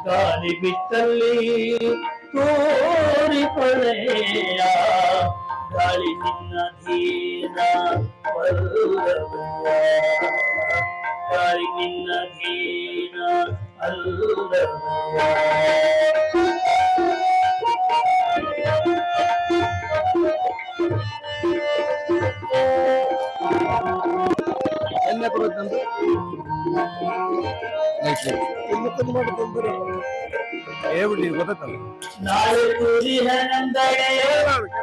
ಗಾಳಿ ಬಿಟ್ಟಲ್ಲಿ ತೋರಿ ಪಳೆಯ ಗಾಳಿ ನಿನ್ನ ಧೀನ ಅಲ್ಲವಯ್ಯ ಗಾಳಿ ನಿನ್ನ ಧೀನ ಅಲ್ಲವಯ್ಯ ನಾಳೆ ತೂರಿಹನೆಂದಡೆ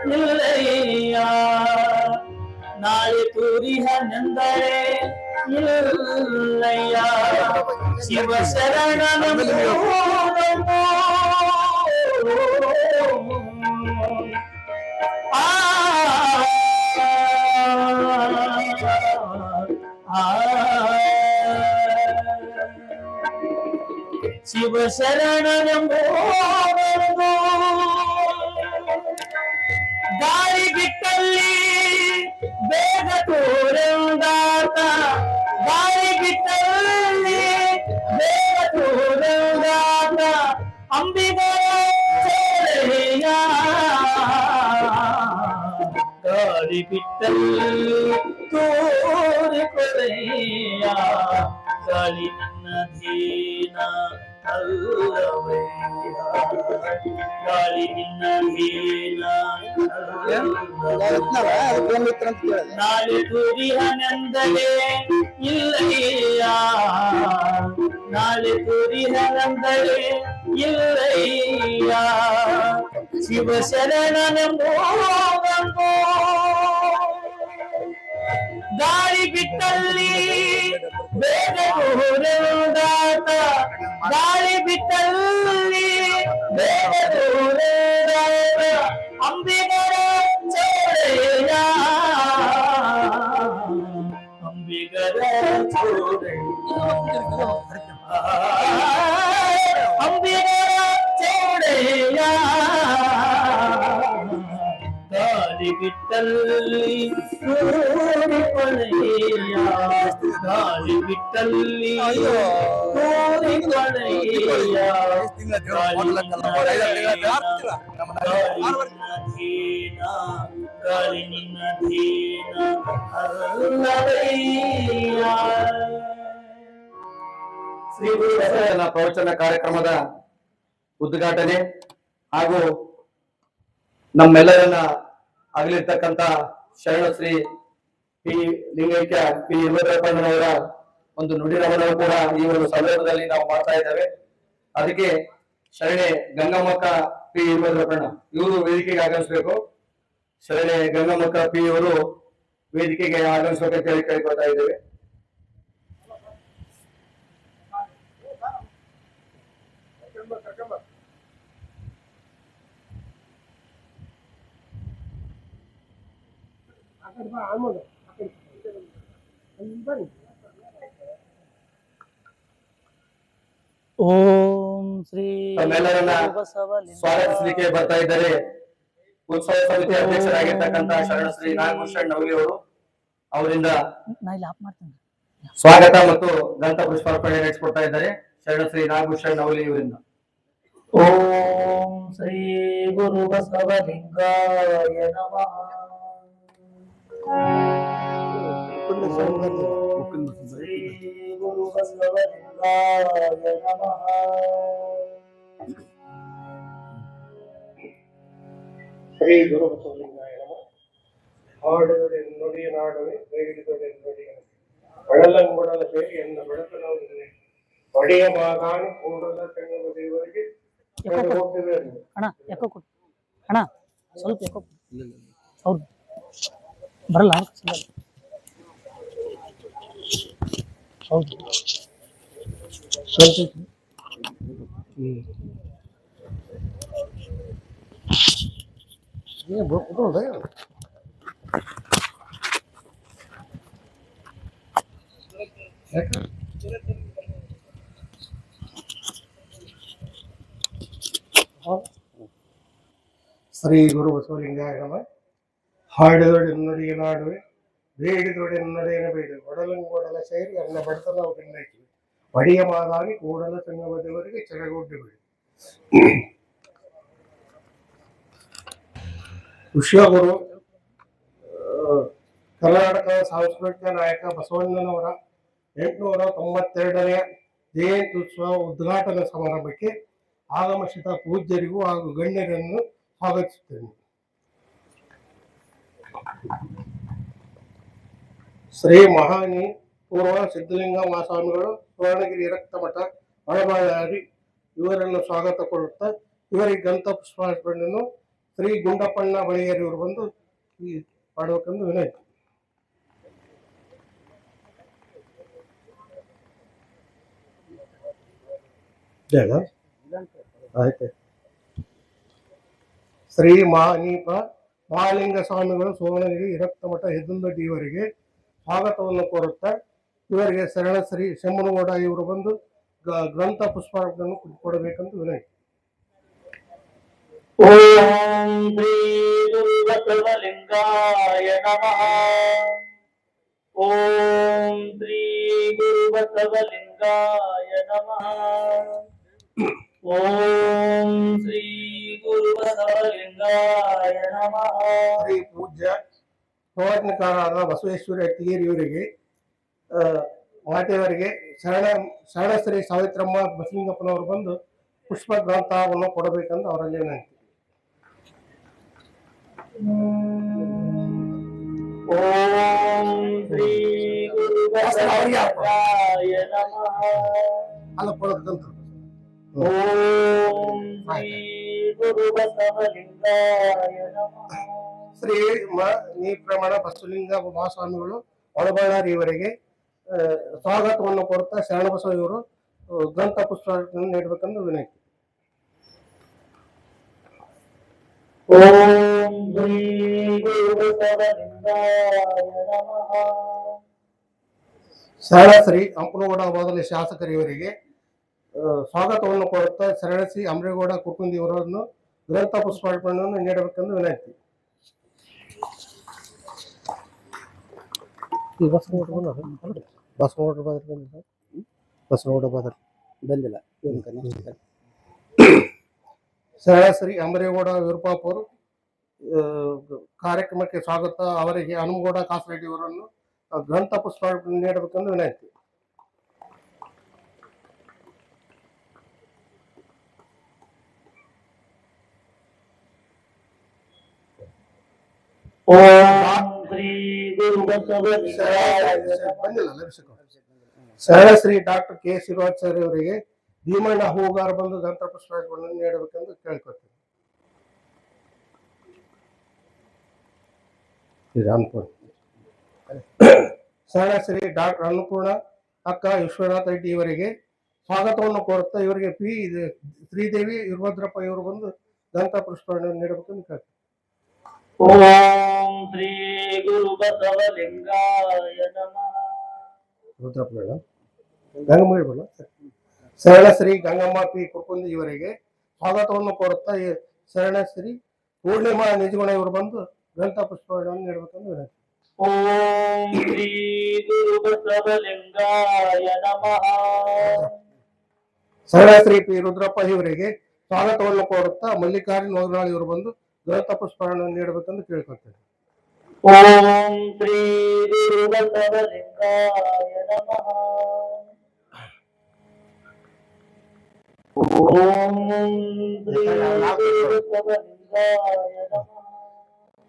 ಇಲ್ಲಯ್ಯ ನಾಳೆ ತೂರಿಹನೆಂದಡೆ ಇಲ್ಲಯ್ಯ ಶಿವ ಶರಣನಂಬೋ ಶಿವ ಶರಣನೆಂಬೋ ಗಾಳಿ ಬಿಟ್ಟಲ್ಲಿ ಬೇಗ ತೋರೆಂದಾತ ಗಾಳಿ ಬಿಟ್ಟಲ್ಲಿ ಬೇಗ ತೋರೆಂದಾತ ಅಂಬಿಗರ ಚೋರೆಯ ಗಾಳಿ ಬಿಟ್ಟಲ್ಲಿ ತೋರಿಕೊರೆಯ ಗಾಳಿ ನಿನ್ನ ಧೀನ ಅಲ್ಲವಯ್ಯ ಗಾಳಿ ನಿನ್ನ ಧೀನ ನಾಳೆ ತೂರಿಹನೆಂದಲೇ ಇಲ್ಲಯ್ಯ ನಾಳೆ ತೂರಿಹನೆಂದಲೇ ಇಲ್ಲಯ್ಯ ಶಿವ ಶರಣನೆಂಬೋ ಗಾಳಿ ಬಿಟ್ಟಲ್ಲಿ ಬೇಗ ತೋರೆಂದಾತ ಗಾಳಿ ಬಿಟ್ಟಲ್ಲಿ ಬೇಗ ತೋರೆಂದಾತ ಅಂಬಿಗರ ಚೋರೆಯ ಅಂಬಿಗರ ಚೋರೆಯ ಅಂಬಿಗರ ಚೋರೆಯ ಗಾಳಿ ಬಿಟ್ಟಲ್ಲಿ ತೋರಿ ಪಳೆಯ ಗಾಳಿ ಬಿಟ್ಟಲ್ಲಿ ತೋರಿ ಪಳೆಯ ಗಾಳಿ ನಿನ್ನ ಧೀನ ಅಲ್ಲವಯ್ಯ. ಶ್ರೀ ಗುರು ಪ್ರವಚನ ಕಾರ್ಯಕ್ರಮದ ಉದ್ಘಾಟನೆ ಹಾಗೂ ನಮ್ಮೆಲ್ಲರನ್ನ ಆಗಲಿರ್ತಕ್ಕಂಥ ಶರಣ ಶ್ರೀ ಪಿ ಲಿಂಗೈಕ್ಯ ಪಿ ಹಿಮದ್ರಪ್ಪಣ್ಣನವರ ಒಂದು ನುಡಿರಮಣವು ಕೂಡ ಈ ಒಂದು ಸಂದರ್ಭದಲ್ಲಿ ನಾವು ಮಾಡ್ತಾ ಇದ್ದೇವೆ. ಅದಕ್ಕೆ ಶರಣೆ ಗಂಗಮ್ಮಕ್ಕ ಪಿ ಹಿಮದ್ರಪ್ಪಣ್ಣ ಇವರು ವೇದಿಕೆಗೆ ಆಗಮಿಸಬೇಕು. ಶರಣೆ ಗಂಗಮ್ಮಕ್ಕ ಪಿ ಇವರು ವೇದಿಕೆಗೆ ಆಗಮಿಸಬೇಕಂತ ಹೇಳಿ ಕೇಳ್ಕೊಳ್ತಾ ಇದ್ದೇವೆ. ಓಂ ಶ್ರೀ ತಮ್ಮೆಲ್ಲರನ್ನ ಸ್ವಾಗತಿಸಲಿಕ್ಕೆ ಬರ್ತಾ ಇದ್ದಾರೆ ಉತ್ಸವ ಸಮಿತಿ ಅಧ್ಯಕ್ಷರಾಗಿರ್ತಕ್ಕಂಥ ಶರಣ ಶ್ರೀ ನಾಗಭೂಷಣ್ ನವಲಿ ಅವರು. ಅವರಿಂದ ಸ್ವಾಗತ ಮತ್ತು ದಂತ ಪುಷ್ಪಾರ್ಪಣೆ ನಡೆಸಿಕೊಡ್ತಾ ಇದ್ದಾರೆ ಶರಣ ಶ್ರೀ ನಾಗಭೂಷಣ್ ನವಲಿ ಇವರಿಂದ. ಓಂ ಶ್ರೀ ಗುರು ಬಸವಲಿಂಗಾಯ ನಮಃ. ಶ್ರೀ ಗುರು ಬಸವಲಿಂಗಾಯ ನಮಃ. ಶ್ರೀ ಗುರು ಬಸವಲಿಂಗಾಯ ನಮಃ. ಹಾಡುವುದೇ ನುಡಿಯ ನಾಡುವೆ ಬೇಡಿದುದೇ ನುಡಿಯ ಬಡಲಂಗುಡಲ ಸೇರಿ ಎನ್ನ ಬೆಳಕನವರಿಗೆ ಒಡೆಯ ಮಾಗಾಣಿ ಕೂಡಲ ಚೆಂಗಮ ದೇವರಿಗೆ ಹೋಗ್ತೇವೆ. ಅಣ್ಣ ಯಾಕೋ ಕೊಟ್ಟು ಅಣ್ಣ ಸ್ವಲ್ಪ ಯಾಕೋ ಅವ್ರು ಬರಲ್ಲ. ಹೌದು ಸ್ವಲ್ಪ ಶ್ರೀ ಗುರು ಬಸವಲಿಂಗಾಯ ನಮಃ. ಹಾಡಿದೊಡೆ ನುಡಿಯ ನಾಡುವೆ, ಬೇಡಿದೊಡೆ ನಡೆಯನ ಬೇಡಿ, ಒಡಲಂಗೊಡಲ ಸೇರಿ ಅನ್ನ ಬಡತನ ಬೆನ್ನೈತಿ, ಒಡೆಯ ಮಾದಾಗಿ ಕೂಡಲ ಸಂಗಮದವರೆಗೆ ಚೆರಗುಡ್ಡೆ ಬಿಡಿ. ವಿಶ್ವಗುರು ಕರ್ನಾಟಕ ಸಾಂಸ್ಕೃತಿಕ ನಾಯಕ ಬಸವಣ್ಣನವರ 892ನೇ ಜಯಂತ್ಯುತ್ಸವ ಉದ್ಘಾಟನಾ ಸಮಾರಂಭಕ್ಕೆ ಆಗಮಿಸಿದ ಪೂಜ್ಯರಿಗೂ ಹಾಗೂ ಗಣ್ಯರನ್ನು ಸ್ವಾಗತಿಸುತ್ತೇನೆ. ಶ್ರೀ ಮಹಾನಿ ಪೂರ್ವ ಸಿದ್ಧಲಿಂಗ ಮಹಾಸ್ವಾಮಿಗಳು, ಸುವರ್ಣಗಿರಿ ರಕ್ತಮಠ, ಒಳಬಳ್ಳಾರಿ ಇವರನ್ನು ಸ್ವಾಗತ ಕೊಡುತ್ತಾ ಇವರಿಗೆ ಗ್ರಂಥ ಪುಷ್ಪಾರ್ಪಣೆಯನ್ನು ಶ್ರೀ ಗುಂಡಪ್ಪಣ್ಣ ಬಳಿಗೇರಿ ಇವರು ಬಂದು ಮಾಡಬೇಕೆಂದು ವಿನಂತಿ. ಆಯ್ತು. ಶ್ರೀ ಮಹಾನೀಪ ಮಹಾಲಿಂಗ ಸ್ವಾಮಿಗಳು, ಸುವರ್ಣಗಿರಿ ರಕ್ತಮಠ, ಹೆದ್ದನದೊಡ್ಡಿ ಇವರಿಗೆ ಸ್ವಾಗತವನ್ನು ಕೋರುತ್ತಾ ಇವರಿಗೆ ಶರಣ ಶ್ರೀ ಶಂಭನಗೌಡ ಇವರು ಬಂದು ಗ್ರಂಥ ಪುಷ್ಪಾರ್ಪಣೆಯನ್ನು ಕೊಡಬೇಕೆಂದು ವಿನಂತಿ. ಓಂ ಶ್ರೀ ಗುರು ಬಸವಲಿಂಗಾಯ ನಮಃ. ಓಂ ಶ್ರೀ ಗುರು ಬಸವಲಿಂಗಾಯ ನಮಃ. ಓಂ ಶ್ರೀ ಗುರು ಬಸವಲಿಂಗಾಯ ನಮಃ. ಶ್ರೀ ಪೂಜ್ಯ ಪ್ರವಚನಕಾರರಾದ ಬಸವೇಶ್ವರ ಅತ್ತಿಗೇರಿ ಇವರಿಗೆ ಮಾತೆಯವರಿಗೆ ಶರಣ ಶ್ರೀ ಸಾವಿತ್ರಮ್ಮ ಬಸಲಿಂಗಪ್ಪನವರು ಬಂದು ಪುಷ್ಪ ಗ್ರಂಥವನ್ನು ಕೊಡಬೇಕೆಂದು ಅವರಲ್ಲಿ ವಿನಂತಿ. ಓಂ ಶ್ರೀ ಗುರು ಬಸವಲಿಂಗಾಯ ನಮಃ. ಅಲ್ಲ ಕೊಡೋದಂತ. ಓಂ ಶ್ರೀ ಗುರು ಬಸವಲಿಂಗಾಯ ನಮಃ. ಶ್ರೀ ನೀ ಪ್ರಮಾಣ ಬಸವಲಿಂಗ ಮಹಾಸ್ವಾಮಿಗಳು, ಒಳಬಳ್ಳಾರಿ ಇವರಿಗೆ ಸ್ವಾಗತವನ್ನು ಕೊಡುತ್ತಾ ಶರಣಬಸವ ಇವರು ಗ್ರಂಥ ಪುಸ್ತಕವನ್ನು ನೀಡಬೇಕೆಂದು ವಿನಂತಿ. ಓಂ ಶ್ರೀ ಗುರು ಬಸವಲಿಂಗಾಯ ನಮಃ. ಶರಣ ಶ್ರೀ ಹಂಪನಗೌಡ ಮೊದಲ ಶಾಸಕರಿವರಿಗೆ ಸ್ವಾಗತವನ್ನು ಕೊಡುತ್ತಾ ಶರಣ ಶ್ರೀ ಅಮರೇಗೌಡ ಕುಟುಂಬಿ ಇವರನ್ನು ಗ್ರಂಥ ಪುಷ್ಪಾರ್ಪಣೆಯನ್ನು ನೀಡಬೇಕೆಂದು ವಿನಂತಿ. ಶರಣ ಶ್ರೀ ಅಮರೇಗೌಡ ವಿರುಪಾಪುರ್ ಕಾರ್ಯಕ್ರಮಕ್ಕೆ ಸ್ವಾಗತ, ಅವರಿಗೆ ಹನುಮಗೌಡ ಕಾಸರೆಡ್ಡಿ ಅವರನ್ನು ಗ್ರಂಥ ಪುಷ್ಪಾರ್ಪಣೆ ನೀಡಬೇಕೆಂದು ವಿನಂತಿ. ಓಂ ಶ್ರೀ ಗುರು ಬಸವಲಿಂಗಾಯ ನಮಃ. ಶರಣ ಶ್ರೀ ಡಾಕ್ಟರ್ ಕೆ ಶಿವಾಚಾರ್ಯ ಅವರಿಗೆ ಭೀಮಣ್ಣ ಹೂಗಾರ ಬಂದು ಗ್ರಂಥ ಪುಷ್ಪಾರ್ಪಣೆ ನೀಡಬೇಕೆಂದು ಕೇಳ್ಕೊಳ್ತೀನಿ. ಶರಣ ಶ್ರೀ ಡಾಕ್ಟರ್ ಅನ್ನಪೂರ್ಣ ಅಕ್ಕ ವಿಶ್ವನಾಥ ರೆಡ್ಡಿ ಇವರಿಗೆ ಸ್ವಾಗತವನ್ನು ಕೋರುತ್ತಾ ಇವರಿಗೆ ಪಿ ಶ್ರೀದೇವಿ ವೀರಭದ್ರಪ್ಪ ಇವರು ಬಂದು ಗ್ರಂಥ ಪುಷ್ಪಾರ್ಪಣೆ ನೀಡಬೇಕೆಂದು ಕೇಳ್ತೀನಿ. ಓಂ ಶ್ರೀ ಗುರು ಬಸವಲಿಂಗಾಯ ನಮಃ. ರುದ್ರಪ್ಪಗಳ ಗಂಗಮ್ಮ ಶರಣ ಶ್ರೀ ಗಂಗಮ್ಮ ಪಿ ಕುರ್ಕುಂದಿ ಇವರಿಗೆ ಸ್ವಾಗತವನ್ನು ಕೋರುತ್ತಾ ಶರಣ ಶ್ರೀ ಪೂರ್ಣಿಮಾ ನಿಜಗುಣ ಇವರು ಬಂದು ಗ್ರಂಥ ಪುಷ್ಪಗಳನ್ನು ನೀಡಬೇಕೆಂದು ವಿನಂತಿ. ಓಂ ಶ್ರೀ ಗುರು ಬಸವಲಿಂಗಾಯ ನಮಃ. ಶರಣ ಶ್ರೀ ಪಿ ರುದ್ರಪ್ಪ ಇವರಿಗೆ ಸ್ವಾಗತವನ್ನು ಕೋರುತ್ತಾ ಮಲ್ಲಿಕಾರ್ಜುನ ಹೋಗನಾಳ್ ಇವರು ಬಂದು ಗ್ರಂಥ ಪುಷ್ಪಗಳನ್ನು ನೀಡಬೇಕೆಂದು ಕೇಳ್ಕೊಳ್ತೇನೆ. ಓಂ ಶ್ರೀ ಗುರು ಬಸವಲಿಂಗಾಯ ನಮಃ. ಓಂ ಶ್ರೀ ಗುರು ಬಸವಲಿಂಗಾಯ ನಮಃ.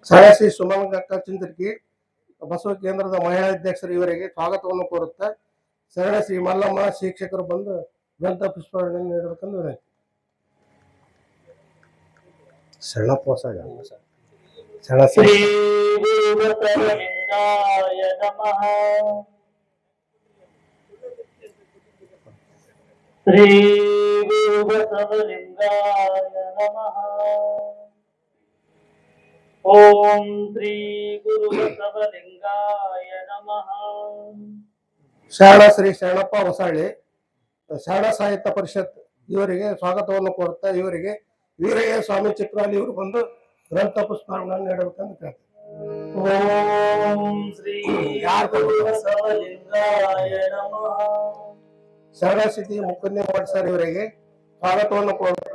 ಶರಣ ಶ್ರೀ ಸುಮಂಗಕ್ಕ ಚಿಂತರ್ಕಿ ಬಸವ ಕೇಂದ್ರದ ಮಹಿಳಾ ಅಧ್ಯಕ್ಷರು ಇವರಿಗೆ ಸ್ವಾಗತವನ್ನು ಕೋರುತ್ತಾ ಶರಣ ಶ್ರೀ ಮಲ್ಲಮ್ಮ ಶಿಕ್ಷಕರು ಬಂದು ಗ್ರಂಥ ಪುಷ್ಪಗಳನ್ನು ನೀಡಬೇಕೆಂದು ವಿನಂತಿ. ಶರಣಪ್ಪ ಶರಣ ಶ್ರೀ ಗುರು ಬಸವಲಿಂಗಾಯ ನಮಃ. ಶ್ರೀ ಗುರು ಬಸವಲಿಂಗಾಯ ನಮಃ. ಓಂ ಶ್ರೀ ಗುರು ಬಸವಲಿಂಗಾಯ ನಮಃ. ಶರಣ ಶ್ರೀ ಶರಣಪ್ಪ ಹೊಸಳ್ಳಿ ಶರಣ ಸಾಹಿತ್ಯ ಪರಿಷತ್ ಇವರಿಗೆ ಸ್ವಾಗತವನ್ನು ಕೋರುತ್ತಾ ಇವರಿಗೆ ವೀರಯ್ಯ ಸ್ವಾಮಿ ಚಿಕ್ರಾಲಿ ಇವರು ಬಂದು ಗ್ರಂಥ ಪುಷ್ಪಗಳನ್ನು ನೀಡಬೇಕಂತ ಕೇಳ್ತಾರೆ. ಓಂ ಶ್ರೀ ಗುರು ಬಸವಲಿಂಗಾಯ ನಮಃ. ಶರಣಸ್ಥಿತಿ ಮುಕುಂದ ಸರ್ ಇವರಿಗೆ ಸ್ವಾಗತವನ್ನು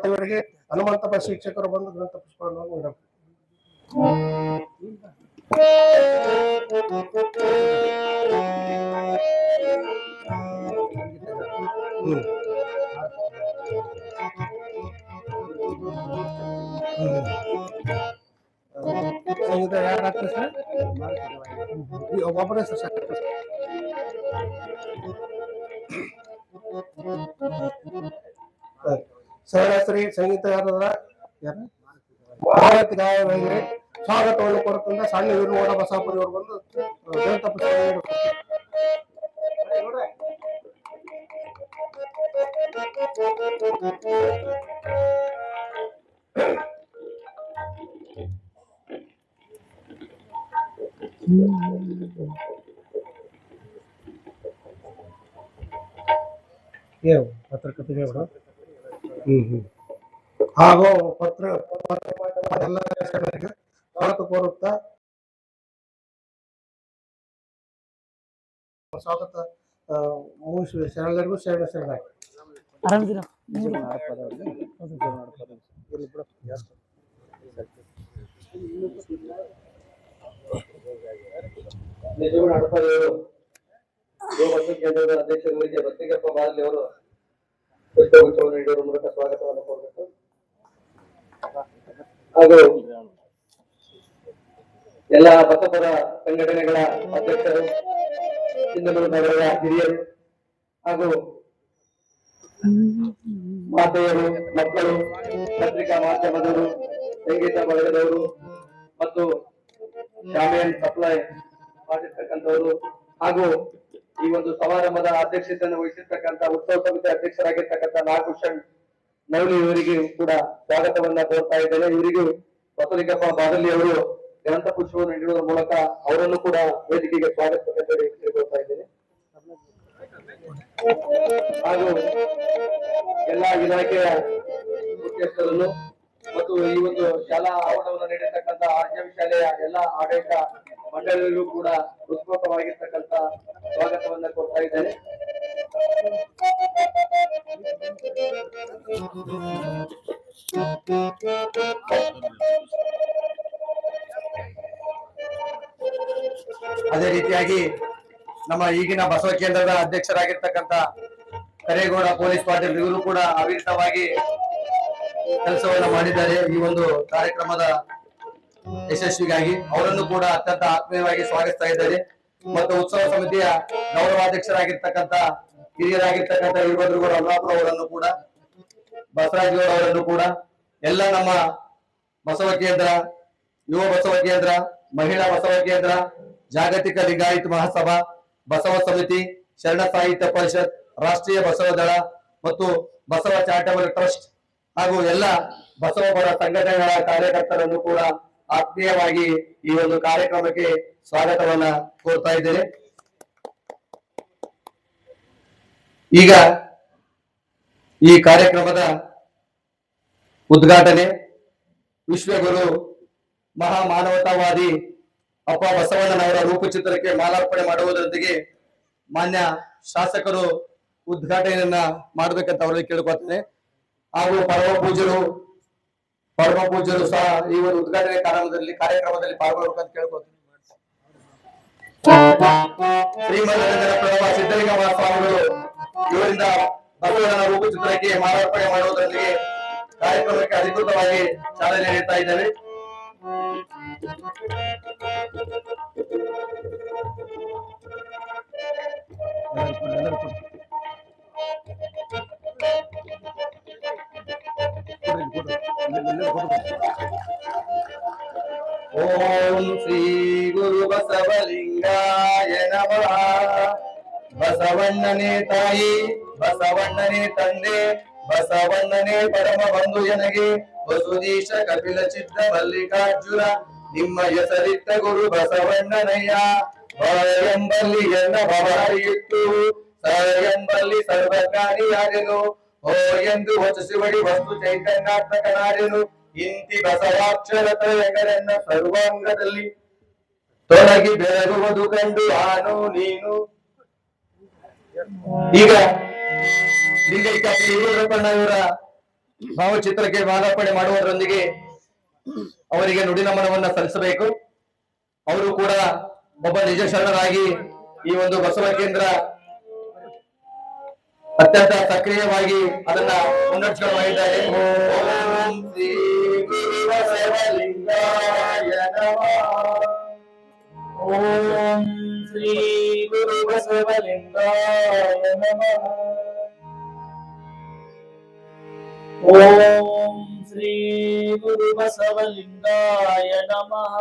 ಇವರಿಗೆ ಹನುಮಂತಪ್ಪ ಶಿಕ್ಷಕರು ಬಂದು ಗ್ರಂಥ ಪುಷ್ಪಗಳನ್ನು ನೀಡಬೇಕು. ಸಂಗೀತ ಯಾರಾಗ್ತದೆ ಸರ್? ಒಬ್ಬರೇ ಸರ್ ಶರಣಶ್ರೀ ಸಂಗೀತ ಯಾರದ ಭಾರತ ಗಾಯಗಳಿಗೆ ಸ್ವಾಗತವನ್ನು ಕೊಡುತ್ತಿದ್ದ ಸಣ್ಣ ವೀರಗೌಡ ಬಸಾಪುರಿ ಅವರು ಬಂದು ಗ್ರಂಥ ಪುಸ್ತಕ ಪತ್ರಕರ್ತೆಗೆ ಹಾಗೂ ಪತ್ರ ಎಲ್ಲ ಶರಣರಿಗೆ ಸ್ವಾಗತ ಕೋರುತ್ತಾ ಸ್ವಾಗತ ಮುಗಿಸುವೆ. ಶರಣರಿಗೂ ಶರಣ ಆರಾಮಿದ್ದೀರಾ? ನಿಜಗುಣ ಹಡಪದವರು ಯುವ ಕೇಂದ್ರದ ಅಧ್ಯಕ್ಷರಿಗೆ ಬತ್ತಿಗೆಪ್ಪ ಬಾರ್ಲಿ ಅವರು ಪುಷ್ಪಗುಚ್ಛವನ್ನು ನೀಡುವ ಮೂಲಕ ಸ್ವಾಗತವನ್ನು ಕೋರಬೇಕು. ಹಾಗೂ ಎಲ್ಲ ಬಸಪರ ಸಂಘಟನೆಗಳ ಅಧ್ಯಕ್ಷರು, ಚಿನ್ನೂರು ನಗರದ ಹಿರಿಯರು ಹಾಗೂ ಮಾತೆಯರು, ಮಕ್ಕಳು, ಪತ್ರಿಕಾ ಮಾಧ್ಯಮದವರು, ಸಂಗೀತ ಬಳಗದವರು ಮತ್ತು ಶಾಮಿಯಾನ್ ಸಪ್ಲೈ ಮಾಡಿರ್ತಕ್ಕಂಥವರು ಹಾಗೂ ಈ ಒಂದು ಸಮಾರಂಭದ ಅಧ್ಯಕ್ಷತೆಯನ್ನು ವಹಿಸಿರ್ತಕ್ಕಂಥ ಉತ್ಸವ ಸಮಿತಿ ಅಧ್ಯಕ್ಷರಾಗಿರ್ತಕ್ಕಂಥ ನಾಗಭೂಷಣ್ ನವಲಿ ಇವರಿಗೆ ಕೂಡ ಸ್ವಾಗತವನ್ನ ಕೋರ್ತಾ ಇದ್ದೇನೆ. ಇವರಿಗೂ ಬಸವಲಿಂಗಪ್ಪ ಬಾದಲಿ ಅವರು ಗ್ರಂಥ ಪುಷ್ಪವನ್ನು ನೀಡುವ ಮೂಲಕ ಅವರನ್ನು ಕೂಡ ವೇದಿಕೆಗೆ ಸ್ವಾಗತ ತಿಳ್ಕೊಳ್ತಾ ಇದ್ದೇನೆ. ಹಾಗೂ ಎಲ್ಲ ಇಲಾಖೆಯ ಮುಖ್ಯಸ್ಥರನ್ನು ಮತ್ತು ಈ ಒಂದು ಶಾಲಾ ಆವರಣವನ್ನು ನೀಡಿರ್ತಕ್ಕಂಥ ಆರ್ಜವಿ ಶಾಲೆಯ ಎಲ್ಲ ಆಡಳಿತ ಮಂಡಳಿಗೂ ಕೂಡ ಹೃತ್ಪೂರ್ವಕವಾಗಿರ್ತಕ್ಕಂಥ ಸ್ವಾಗತವನ್ನ ಕೊಡ್ತಾ ಇದ್ದೇನೆ. ಅದೇ ರೀತಿಯಾಗಿ ನಮ್ಮ ಈಗಿನ ಬಸವ ಕೇಂದ್ರದ ಅಧ್ಯಕ್ಷರಾಗಿರ್ತಕ್ಕಂಥ ಕರೇಗೌಡ ಪೊಲೀಸ್ ಪಾಟೀಲ್ ಇವರು ಕೂಡ ಅವಿರತವಾಗಿ ಕೆಲಸವನ್ನ ಮಾಡಿದ್ದಾರೆ ಈ ಒಂದು ಕಾರ್ಯಕ್ರಮದ ಯಶಸ್ವಿಗಾಗಿ. ಅವರನ್ನು ಕೂಡ ಅತ್ಯಂತ ಆತ್ಮೀಯವಾಗಿ ಸ್ವಾಗತಿಸ್ತಾ ಇದ್ದಾರೆ. ಮತ್ತು ಉತ್ಸವ ಸಮಿತಿಯ ಗೌರವಾಧ್ಯಕ್ಷರಾಗಿರ್ತಕ್ಕಂಥ ಹಿರಿಯರಾಗಿರ್ತಕ್ಕಂಥ ವೀರಭದ್ರಗೌಡ ಅಲ್ಲಾಪುರ ಅವರನ್ನು ಕೂಡ, ಬಸವರಾಜಗೌಡ ಅವರನ್ನು ಕೂಡ, ಎಲ್ಲ ನಮ್ಮ ಬಸವ ಕೇಂದ್ರ, ಯುವ ಬಸವ ಕೇಂದ್ರ, ಮಹಿಳಾ ಬಸವ ಕೇಂದ್ರ, ಜಾಗತಿಕ ಲಿಂಗಾಯತ ಮಹಾಸಭಾ, ಬಸವ ಸಮಿತಿ, ಶರಣ ಸಾಹಿತ್ಯ ಪರಿಷತ್, ರಾಷ್ಟ್ರೀಯ ಬಸವ ದಳ ಮತ್ತು ಬಸವ ಚಾರಿಟಬಲ್ ಟ್ರಸ್ಟ್ ಹಾಗೂ ಎಲ್ಲ ಬಸವ ಪರ ಸಂಘಟನೆಗಳ ಕಾರ್ಯಕರ್ತರನ್ನು ಕೂಡ ಆತ್ಮೀಯವಾಗಿ ಈ ಒಂದು ಕಾರ್ಯಕ್ರಮಕ್ಕೆ ಸ್ವಾಗತವನ್ನ ಕೋರ್ತಾ ಇದ್ದೇನೆ. ಈಗ ಈ ಕಾರ್ಯಕ್ರಮದ ಉದ್ಘಾಟನೆ ವಿಶ್ವಗುರು ಮಹಾ ಮಾನವತಾವಾದಿ ಅಪ್ಪ ಬಸವಣ್ಣನವರ ರೂಪಚಿತ್ರಕ್ಕೆ ಮಾಲಾರ್ಪಣೆ ಮಾಡುವುದರೊಂದಿಗೆ ಮಾನ್ಯ ಶಾಸಕರು ಉದ್ಘಾಟನೆಯನ್ನ ಮಾಡಬೇಕಂತ ಅವರಲ್ಲಿ ಕೇಳ್ಕೊಳ್ತೇನೆ. ಹಾಗೂ ಪರಮ ಪೂಜ್ಯರು ಸಹ ಈ ಒಂದು ಉದ್ಘಾಟನೆ ಕಾರ್ಯಕ್ರಮದಲ್ಲಿ ಪಾಲ್ಗೊಳ್ಳಬೇಕಂತ ಕೇಳ್ಕೊಳ್ತೀನಿ. ಶ್ರೀಮಂತರ ಪ್ರಭಾವ ಸಿದ್ದಲಿಂಗ ಸ್ವಾಮಿಗಳು ಇವರಿಂದ ಬಸವಣ್ಣನ ರೂಪಚಿತ್ರಕ್ಕೆ ಮಾಲಾರ್ಪಣೆ ಮಾಡುವುದರೊಂದಿಗೆ ಕಾರ್ಯಕ್ರಮಕ್ಕೆ ಅಧಿಕೃತವಾಗಿ ಚಾಲನೆ ನೀಡ್ತಾ ಇದ್ದೇವೆ. ಓಂ ಶ್ರೀ ಗುರು ಬಸವಲಿಂಗಾಯ ನಮಃ. ಬಸವಣ್ಣನೇ ತಾಯಿ, ಬಸವಣ್ಣನೇ ತಂದೆ, ಬಸವಣ್ಣನೇ ಪರಮ ಬಂಧು ಎನಗೆ, ವಸುದೀಶ ಕಪಿಲ ಚಿತ್ತ ಮಲ್ಲಿಕಾರ್ಜುನ, ನಿಮ್ಮ ಹೆಸರಿತ್ತ ಗುರು ಬಸವಣ್ಣನಯ್ಯ. ಎಂಬಲ್ಲಿ ಎನ್ನ ಭವಾರಿಯಿತ್ತು, ಎಂಬಲ್ಲಿ ಸರ್ವಜ್ಞಾನಿಯಾದೆನು, ಓ ಎಂದು ವಚಿಸುವಡಿ ವಸ್ತು ಚೈತನ್ಯಾತ್ಮಕನಾರ್ಯನು ಇಂತಿ ಬಸವಾಕ್ಷರತ್ರಯಗಳೆನ್ನ ಸರ್ವಾಂಗದಲ್ಲಿ ತೊಡಗಿ ಬೆಳಗುವುದು ಕಂಡು ಆನು ನೀನು. ಈಗ ಲಿಂಗೈಕ್ಯ ಶ್ರೀ ವೀರಪ್ಪಣ್ಣಯವರ ಭಾವಚಿತ್ರಕ್ಕೆ ಮಾಲಾರ್ಪಣೆ ಮಾಡುವುದರೊಂದಿಗೆ ಅವರಿಗೆ ನುಡಿ ನಮನವನ್ನ ಸಲ್ಲಿಸಬೇಕು. ಅವರು ಕೂಡ ಒಬ್ಬ ನಿಜ ಶರಣರಾಗಿ ಈ ಒಂದು ಬಸವ ಕೇಂದ್ರ ಅತ್ಯಂತ ಸಕ್ರಿಯವಾಗಿ ಅದನ್ನ ಮುನ್ನಡೆಸಿಕೊಂಡು ಮಾಡಿದ್ದಾರೆ. ಓಂ ಶ್ರೀ ಗುರು ಬಸವಲಿಂಗಾಯ ನಮಃ. ಓಂ ಶ್ರೀ ಗುರು ಬಸವಲಿಂಗಾಯ ನಮಃ. ಓಂ ಶ್ರೀ ಗುರು ಬಸವಲಿಂಗಾಯ ನಮಃ.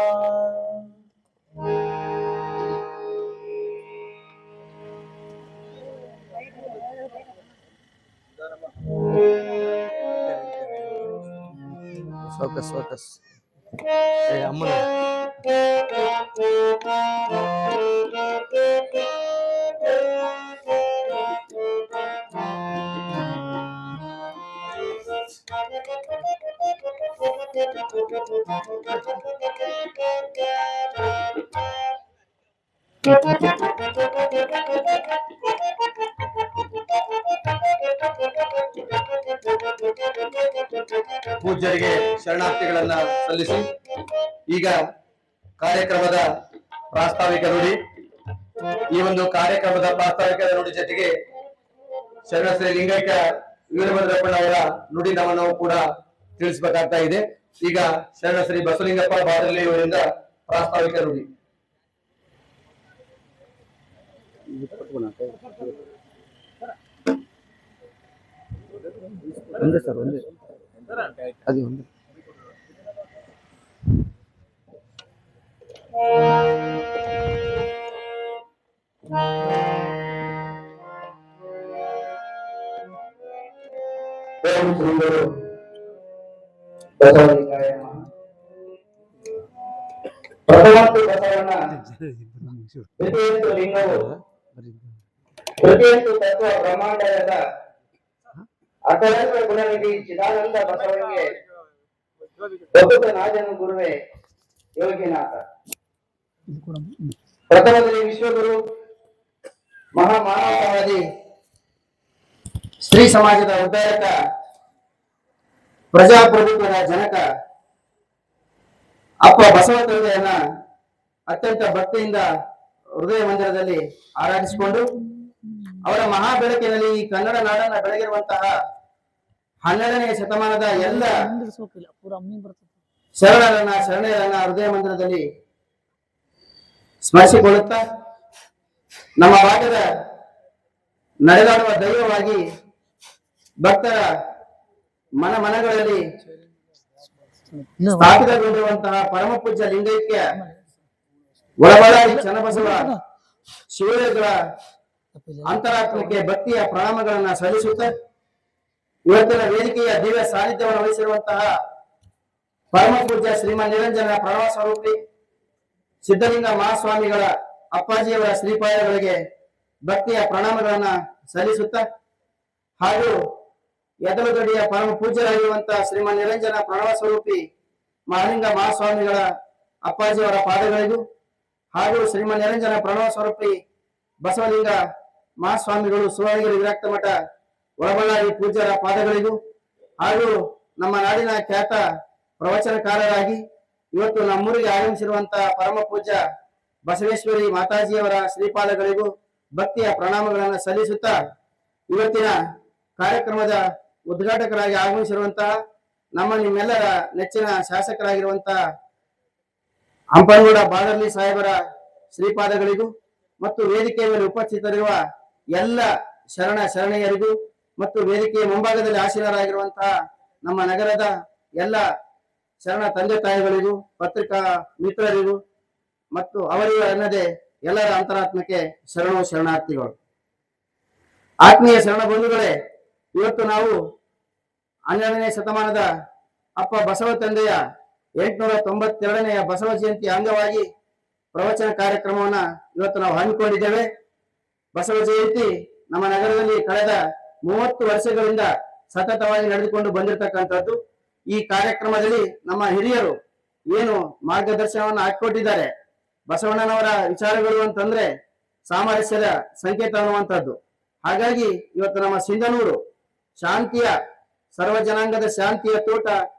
ಫೋಕಸ್ ಫೋಕಸ್ ಅಮ್ಮನ ಪೂಜ್ಯರಿಗೆ ಶರಣಾರ್ಥಿಗಳನ್ನ ಸಲ್ಲಿಸಿ ಈಗ ಕಾರ್ಯಕ್ರಮದ ಪ್ರಾಸ್ತಾವಿಕ ನುಡಿ. ಈ ಒಂದು ಕಾರ್ಯಕ್ರಮದ ಪ್ರಾಸ್ತಾವಿಕ ನುಡಿ ಜೊತೆಗೆ ಶರಣ ಶ್ರೀ ಲಿಂಗೈಕ್ಯ ವೀರಭದ್ರಪ್ಪನವರ ನುಡಿ ನಮನವು ಕೂಡ ತಿಳಿಸಬೇಕಾಗ್ತಾ ಇದೆ. ಈಗ ಶರಣ ಶ್ರೀ ಬಸವಲಿಂಗಪ್ಪ ಬಾದರ್ಲಿ ಅವರಿಂದ ಪ್ರಾಸ್ತಾವಿಕ ನುಡಿ. ಒಂದೇ ಸರ್ ಒಂದೇ ಅದು ಒಂದು ಬಸವಲಿಂಗಾಯ ಪ್ರಥಮಂತು ಬಸವಣ್ಣ ದ್ವಿತೀಯಂತು ಲಿಂಗವು ತೃತೀಯಂತು ತತ್ವ ಬ್ರಹ್ಮಾಂಡದ ಅಖಂಡ ಗುಣನಿಧಿ ಚಿದಾನಂದ ಬಸವನಿಗೆ ಒಬ್ಬ ನಾಜನು ಗುರುವೇ ಯೋಗಿನಾಥ. ಪ್ರಥಮದಲ್ಲಿ ವಿಶ್ವಗುರು ಮಹಾಮಾನವತಾವಾದಿ ಸ್ತ್ರೀ ಸಮಾಜದ ಉದ್ಧಾರಕ ಪ್ರಜಾಪ್ರಭುತ್ವದ ಜನಕ ಅಪ್ಪ ಬಸವ ತಂದೆಯನ್ನ ಅತ್ಯಂತ ಭಕ್ತಿಯಿಂದ ಹೃದಯ ಮಂದಿರದಲ್ಲಿ ಆರಾಧಿಸಿಕೊಂಡು ಅವರ ಮಹಾ ಬೆಳಕಿನಲ್ಲಿ ಈ ಕನ್ನಡ ನಾಡನ್ನ ಬೆಳಗಿರುವಂತಹ 12ನೇ ಶತಮಾನದ ಎಲ್ಲ ಶರಣರನ್ನ ಹೃದಯ ಮಂದಿರದಲ್ಲಿ ಸ್ಮರಿಸಿಕೊಳ್ಳುತ್ತಾ ನಮ್ಮ ಭಾಗದ ನಡೆದಾಡುವ ದೈವವಾಗಿ ಭಕ್ತರ ಮನಗಳಲ್ಲಿ ಸ್ಥಾಪಿತಗೊಂಡಿರುವಂತಹ ಪರಮ ಪೂಜ್ಯ ಲಿಂಗೈಕ್ಯ ಒಳಬಳ್ಳಾರಿ ಚನ್ನಬಸವ ಶಿವಯೋಗಿಗಳ ಅಂತರಾತ್ಮಕ್ಕೆ ಭಕ್ತಿಯ ಪ್ರಣಾಮಗಳನ್ನ ಸಲ್ಲಿಸುತ್ತಾ ಇವತ್ತಿನ ವೇದಿಕೆಯ ದಿವ್ಯ ಸಾನ್ನಿಧ್ಯವನ್ನು ವಹಿಸಿರುವಂತಹ ಪರಮ ಪೂಜ್ಯ ಶ್ರೀಮಾನ್ ನಿರಂಜನ ಪ್ರಣವ ಸ್ವರೂಪಿ ಸಿದ್ಧಲಿಂಗ ಮಹಾಸ್ವಾಮಿಗಳ ಅಪ್ಪಾಜಿಯವರ ಶ್ರೀಪಾದಗಳಿಗೆ ಭಕ್ತಿಯ ಪ್ರಣಾಮಗಳನ್ನ ಸಲ್ಲಿಸುತ್ತಾ ಹಾಗೂ ಯದಲಗಡಿಯ ಪರಮ ಪೂಜ್ಯರಾಗಿರುವಂತಹ ಶ್ರೀಮಾನ್ ನಿರಂಜನ ಪ್ರಣವ ಸ್ವರೂಪಿ ಮಹಾಲಿಂಗ ಮಹಾಸ್ವಾಮಿಗಳ ಅಪ್ಪಾಜಿಯವರ ಪಾದಗಳಿಗೂ ಹಾಗೂ ಶ್ರೀಮಾನ್ ನಿರಂಜನ ಪ್ರಣವ ಸ್ವರೂಪಿ ಬಸವಲಿಂಗ ಮಹಾಸ್ವಾಮಿಗಳು ಸುವರ್ಣಗಿರಿ ವಿರಕ್ತ ಮಠ ಒಳಬಳ್ಳಾರಿ ಪೂಜ್ಯರ ಪಾದಗಳಿಗೂ ಹಾಗೂ ನಮ್ಮ ನಾಡಿನ ಖ್ಯಾತ ಪ್ರವಚನಕಾರರಾಗಿ ಇವತ್ತು ನಮ್ಮೂರಿಗೆ ಆಗಮಿಸಿರುವಂತಹ ಪರಮ ಪೂಜ್ಯ ಬಸವೇಶ್ವರಿ ಮಾತಾಜಿಯವರ ಶ್ರೀಪಾದಗಳಿಗೂ ಭಕ್ತಿಯ ಪ್ರಣಾಮಗಳನ್ನು ಸಲ್ಲಿಸುತ್ತಾ ಇವತ್ತಿನ ಕಾರ್ಯಕ್ರಮದ ಉದ್ಘಾಟಕರಾಗಿ ಆಗಮಿಸಿರುವಂತಹ ನಿಮ್ಮೆಲ್ಲರ ನೆಚ್ಚಿನ ಶಾಸಕರಾಗಿರುವಂತಹ ಹಂಪನಗೌಡ ಬಾದರ್ಲಿ ಸಾಹೇಬರ ಶ್ರೀಪಾದಗಳಿಗೂ ಮತ್ತು ವೇದಿಕೆಯ ಮೇಲೆ ಉಪಸ್ಥಿತರಿರುವ ಎಲ್ಲ ಶರಣೆಯರಿಗೂ ಮತ್ತು ವೇದಿಕೆಯ ಮುಂಭಾಗದಲ್ಲಿ ಆಸೀನರಾಗಿರುವಂತಹ ನಮ್ಮ ನಗರದ ಎಲ್ಲ ಶರಣ ತಂದೆ ತಾಯಿಗಳಿಗೂ ಪತ್ರಿಕಾ ಮಿತ್ರರಿಗೂ ಮತ್ತು ಅವರಿಗೂ ಅನ್ನದೇ ಎಲ್ಲರ ಅಂತರಾತ್ಮಕ್ಕೆ ಶರಣಾರ್ಥಿಗಳು. ಆತ್ಮೀಯ ಶರಣ ಬಂಧುಗಳೇ, ಇವತ್ತು ನಾವು 12ನೇ ಶತಮಾನದ ಅಪ್ಪ ಬಸವ ತಂದೆಯ 892ನೇ ಬಸವ ಜಯಂತಿ ಅಂಗವಾಗಿ ಪ್ರವಚನ ಕಾರ್ಯಕ್ರಮವನ್ನ ಇವತ್ತು ನಾವು ಹಮ್ಮಿಕೊಂಡಿದ್ದೇವೆ. ಬಸವ ಜಯಂತಿ ನಮ್ಮ ನಗರದಲ್ಲಿ ಕಳೆದ 30 ವರ್ಷಗಳಿಂದ ಸತತವಾಗಿ ನಡೆದುಕೊಂಡು ಬಂದಿರತಕ್ಕಂಥದ್ದು. ಈ ಕಾರ್ಯಕ್ರಮದಲ್ಲಿ ನಮ್ಮ ಹಿರಿಯರು ಏನು ಮಾರ್ಗದರ್ಶನವನ್ನು ಹಾಕಿಕೊಟ್ಟಿದ್ದಾರೆ. ಬಸವಣ್ಣನವರ ವಿಚಾರಗಳು ಅಂತಂದ್ರೆ ಸಾಮರಸ್ಯದ ಸಂಕೇತ ಅನ್ನುವಂಥದ್ದು. ಹಾಗಾಗಿ ಇವತ್ತು ನಮ್ಮ ಸಿಂಧನೂರು ಶಾಂತಿಯ ಸರ್ವ ಜನಾಂಗದ ಶಾಂತಿಯ ತೋಟ